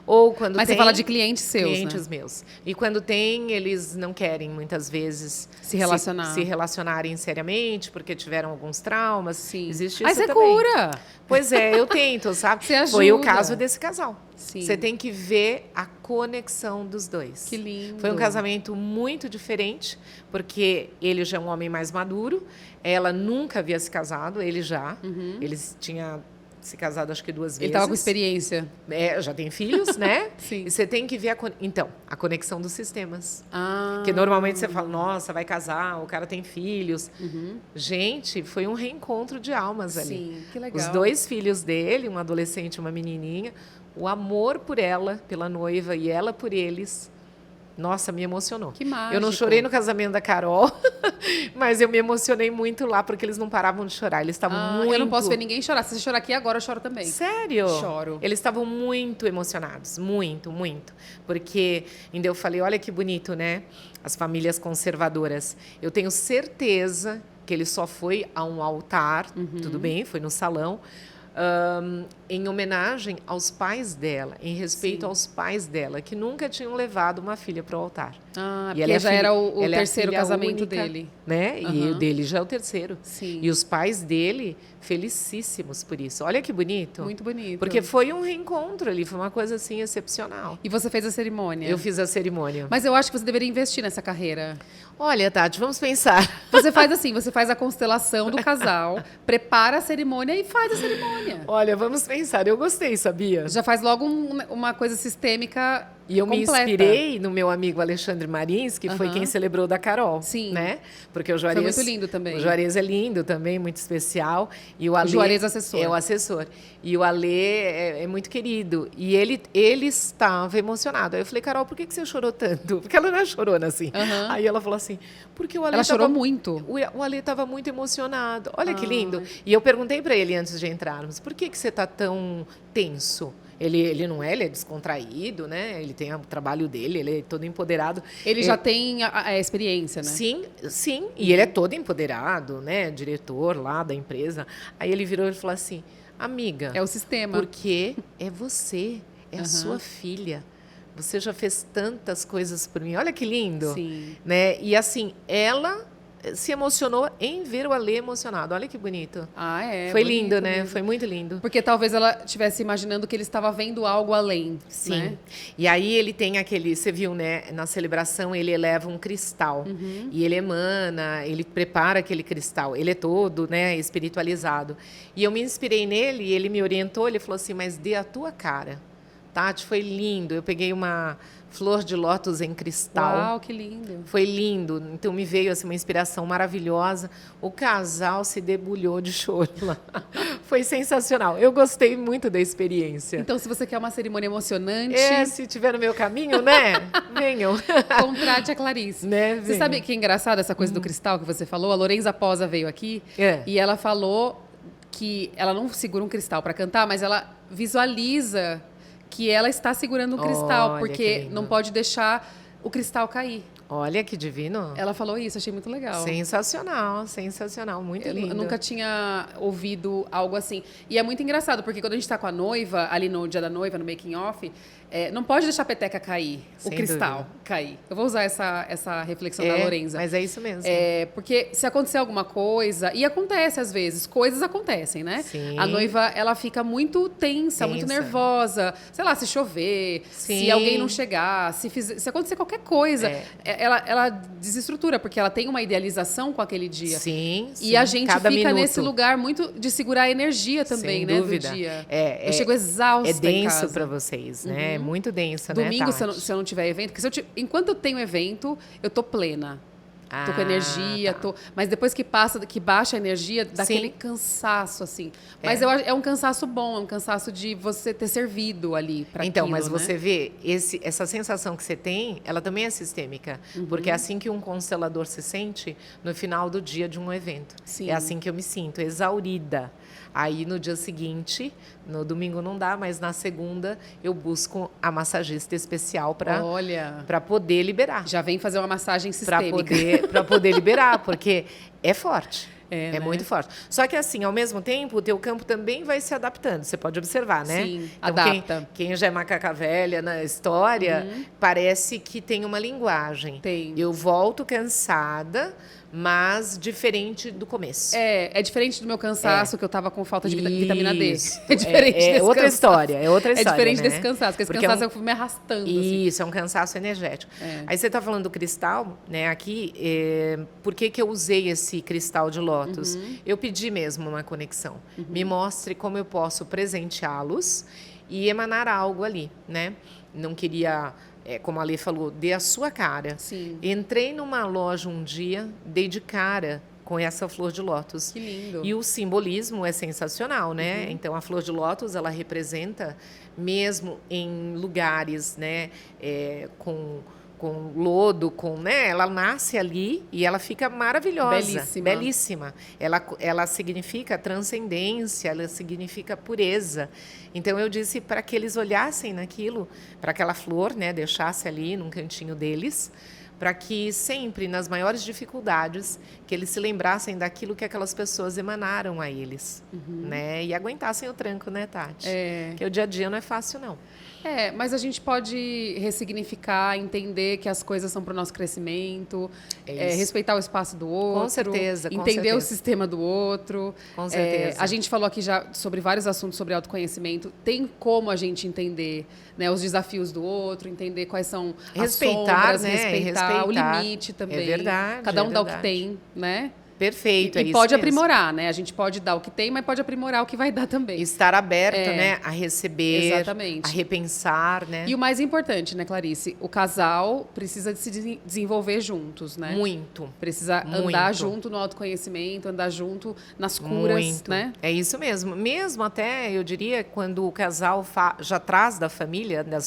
Ou quando Mas tem, você fala de clientes seus, clientes né? meus. E quando tem, eles não querem, muitas vezes, Se relacionar. se relacionarem seriamente, porque tiveram alguns traumas. Sim. Existe Aí isso você também. cura. Pois é, eu tento, sabe? Você Foi o ajuda. caso desse casal. Sim. Você tem que ver a conexão dos dois. Que lindo. Foi um casamento muito diferente, porque ele já é um homem mais maduro, ela nunca havia se casado, ele já. Eles tinham se casado acho que 2 vezes. Ele estava com experiência. Já tem filhos, né? Sim. E você tem que ver a conexão dos sistemas. Ah. Porque normalmente você fala, nossa, vai casar, o cara tem filhos. Gente, foi um reencontro de almas ali. Sim, que legal. Os 2 filhos dele, um adolescente e uma menininha, o amor por ela, pela noiva, e ela por eles. Nossa, me emocionou. Que mágico. Eu não chorei no casamento da Carol, mas eu me emocionei muito lá, porque eles não paravam de chorar. Eles estavam muito... Eu não posso ver ninguém chorar. Se você chorar aqui agora, eu choro também. Sério? Choro. Eles estavam muito emocionados, muito, muito. Porque ainda eu falei, olha que bonito, né? As famílias conservadoras. Eu tenho certeza que ele só foi a um altar, tudo bem, foi no salão, em homenagem aos pais dela, em respeito aos pais dela, que nunca tinham levado uma filha para o altar. Ah, E porque já era o ela é a terceiro filha casamento única, dele. né? E o dele já é o terceiro. Sim. E os pais dele, felicíssimos por isso. Olha que bonito. Muito bonito. Porque foi um reencontro ali, foi uma coisa assim excepcional. E você fez a cerimônia. Eu fiz a cerimônia. Mas eu acho que você deveria investir nessa carreira. Olha, Tati, vamos pensar. Você faz assim, você faz a constelação do casal, prepara a cerimônia e faz a cerimônia. Olha, vamos pensar. Eu gostei, sabia? Já faz logo uma coisa sistêmica. E eu completa. me inspirei no meu amigo Alexandre Marins, que foi quem celebrou da Carol. Sim. Né? Porque o Juarez... Foi muito lindo também. O Juarez é lindo também, muito especial. E o Alê... Juarez assessor. É o assessor. E o Alê é muito querido. E ele estava emocionado. Aí eu falei, Carol, por que você chorou tanto? Porque ela não é chorona assim. Aí ela falou assim, porque o Alê Ela chorou muito. O Alê estava muito emocionado. Olha que lindo. E eu perguntei para ele antes de entrarmos, por que você está tão tenso? Ele não é, ele é descontraído, né? Ele tem o trabalho dele, ele é todo empoderado. Ele já tem a experiência, né? Sim, sim. E ele é todo empoderado, né? Diretor lá da empresa. Aí ele virou e falou assim, amiga... É o sistema. Porque é você, é a sua filha. Você já fez tantas coisas por mim. Olha que lindo. Sim. Né? E assim, ela se emocionou em ver o Alê emocionado. Olha que bonito. Ah, é. Foi bonito lindo, né? mesmo. Foi muito lindo. Porque talvez ela estivesse imaginando que ele estava vendo algo além. Sim. Né? E aí ele tem aquele, você viu, né? Na celebração ele eleva um cristal e ele emana, ele prepara aquele cristal. Ele é todo, né? Espiritualizado. E eu me inspirei nele e ele me orientou. Ele falou assim: mas dê a tua cara, Tati. Foi lindo. Eu peguei uma flor de lótus em cristal. Uau, que lindo. Foi lindo. Então me veio assim uma inspiração maravilhosa. O casal se debulhou de choro lá. Foi sensacional. Eu gostei muito da experiência. Então, se você quer uma cerimônia emocionante, Se tiver no meu caminho, né? Venham. contrate a Clarice. Né? Você Venham. sabe que é engraçado essa coisa do cristal que você falou? A Lorenza Posa veio aqui e ela falou que ela não segura um cristal para cantar, mas ela visualiza que ela está segurando um cristal, Olha, porque que lindo. não pode deixar o cristal cair. Olha que divino. Ela falou isso, achei muito legal. Sensacional, sensacional, muito Eu lindo. nunca tinha ouvido algo assim. E é muito engraçado, porque quando a gente está com a noiva, ali no dia da noiva, no making off, não pode deixar a peteca cair, Sem o cristal dúvida. cair. Eu vou usar essa reflexão da Lorenza. Mas é isso mesmo. Porque se acontecer alguma coisa, e acontece às vezes, coisas acontecem, né? Sim. A noiva, ela fica muito tensa, muito nervosa. Sei lá, se chover, Sim. se alguém não chegar, se acontecer qualquer coisa, ela desestrutura, porque ela tem uma idealização com aquele dia. Sim, E a gente Cada fica minuto. nesse lugar muito de segurar a energia também, Sem né, dúvida. do dia. Eu chego exausta É em denso casa. para vocês, né? É muito denso, Domingo, né, se eu não tiver evento, porque enquanto eu tenho evento, eu tô plena. tô com energia, tá. Mas depois que passa, que baixa a energia, dá Sim. aquele cansaço, assim. Mas é um cansaço bom, é um cansaço de você ter servido ali para Então, aquilo, mas né? você vê, essa sensação que você tem, ela também é sistêmica. Porque é assim que um constelador se sente no final do dia de um evento. Sim. É assim que eu me sinto, exaurida. Aí, no dia seguinte, no domingo não dá, mas na segunda eu busco a massagista especial para poder liberar. Já vem fazer uma massagem sistêmica. Para poder liberar, porque é forte. É, né? Muito forte. Só que assim, ao mesmo tempo, o teu campo também vai se adaptando. Você pode observar, né? Sim, então, adapta. Quem já é macaca velha na história, parece que tem uma linguagem. Tem. Eu volto cansada, mas diferente do começo. É diferente do meu cansaço, que eu tava com falta de vitamina D. Isso. É diferente desse outra cansaço. história, é outra É história, diferente né? desse cansaço, porque esse Porque cansaço eu fui me arrastando. Assim. Isso, é um cansaço energético. Aí você está falando do cristal, né? Aqui, por que eu usei esse cristal de lótus? Eu pedi mesmo uma conexão. Me mostre como eu posso presenteá-los e emanar algo ali, né? Não queria, como a Lê falou, dê a sua cara. Sim. Entrei numa loja um dia, dei de cara com essa flor de lótus. Que lindo. E o simbolismo é sensacional, né? Então, a flor de lótus, ela representa, mesmo em lugares, né, com lodo, né? Ela nasce ali e ela fica maravilhosa. Belíssima. Belíssima. Ela significa transcendência, ela significa pureza. Então, eu disse para que eles olhassem naquilo, para aquela flor, né? Deixasse ali num cantinho deles, para que sempre, nas maiores dificuldades, que eles se lembrassem daquilo que aquelas pessoas emanaram a eles, né? E aguentassem o tranco, né, Tati? Porque o dia a dia não é fácil, não. Mas a gente pode ressignificar, entender que as coisas são para o nosso crescimento, respeitar o espaço do outro. Com certeza, com entender certeza. o sistema do outro. Com certeza. A gente falou aqui já sobre vários assuntos sobre autoconhecimento. Tem como a gente entender, né, os desafios do outro, entender quais são as sombras, né? respeitar o limite também. É verdade. Cada um dá o que tem, né? Perfeito, é e isso pode mesmo. aprimorar, né? A gente pode dar o que tem, mas pode aprimorar o que vai dar também. Estar aberto, né? A receber, exatamente. A repensar, né? E o mais importante, né, Clarice? O casal precisa de se desenvolver juntos, né? Muito. Precisa andar junto no autoconhecimento, andar junto nas curas, né? É isso mesmo. Mesmo até, eu diria, quando o casal já traz das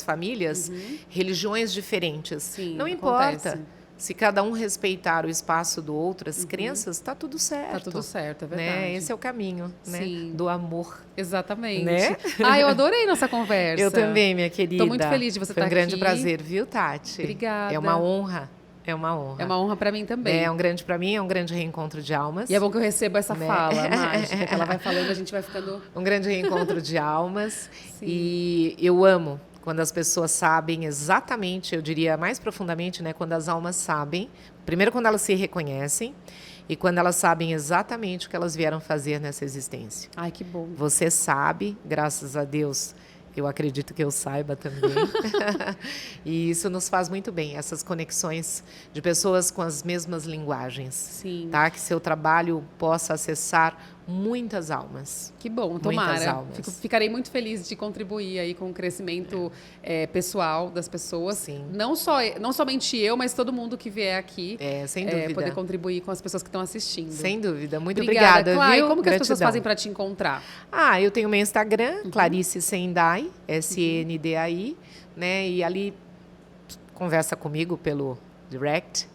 famílias, religiões diferentes. Sim, não importa. acontece. Se cada um respeitar o espaço do outro, as crenças, está tudo certo. Tá tudo certo, é verdade. Né? Esse é o caminho, né? Do amor. Exatamente. Né? Eu adorei nossa conversa. Eu também, minha querida. Estou muito feliz de você estar aqui. Foi um grande prazer, viu, Tati? Obrigada. É uma honra. É uma honra. É uma honra para mim também. Para mim é um grande reencontro de almas. E é bom que eu recebo essa fala mágica, que ela vai falando, a gente vai ficando... Um grande reencontro de almas. Sim. E eu amo quando as pessoas sabem exatamente, eu diria mais profundamente, né, quando as almas sabem, primeiro quando elas se reconhecem e quando elas sabem exatamente o que elas vieram fazer nessa existência. Ai, que bom. Você sabe, graças a Deus, eu acredito que eu saiba também. E isso nos faz muito bem, essas conexões de pessoas com as mesmas linguagens. Sim. Tá? Que seu trabalho possa acessar muitas almas. Que bom, Muitas tomara. almas. Ficarei muito feliz de contribuir aí com o crescimento pessoal das pessoas. Sim. Não somente eu, mas todo mundo que vier aqui. Sem dúvida. Poder contribuir com as pessoas que estão assistindo. Sem dúvida. Muito obrigada, obrigada, Clá. viu? E como que as pessoas Gratidão. fazem para te encontrar? Eu tenho meu Instagram, Clarice Sendai, SNDAI, né? E ali conversa comigo pelo direct,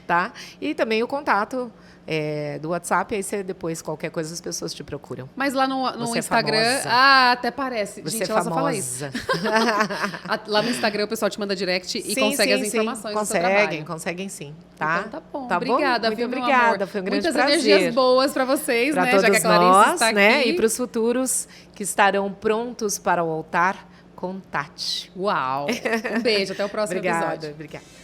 tá? E também o contato do WhatsApp, aí você depois, qualquer coisa, as pessoas te procuram. Mas lá no Você Instagram... É famosa. Até parece. Você gente, é ela famosa. só fala isso. Lá no Instagram o pessoal te manda direct e consegue as informações do seu trabalho. Conseguem sim, tá? Então tá bom. Tá obrigada, bom? viu, Muito meu obrigada, amor? foi um grande Muitas prazer. energias boas para vocês, Pra né? todos Já que a Clarice nós, está aqui. né? E para os futuros que estarão prontos para o altar, contate. Uau! Um beijo, até o próximo Obrigada, episódio. obrigada.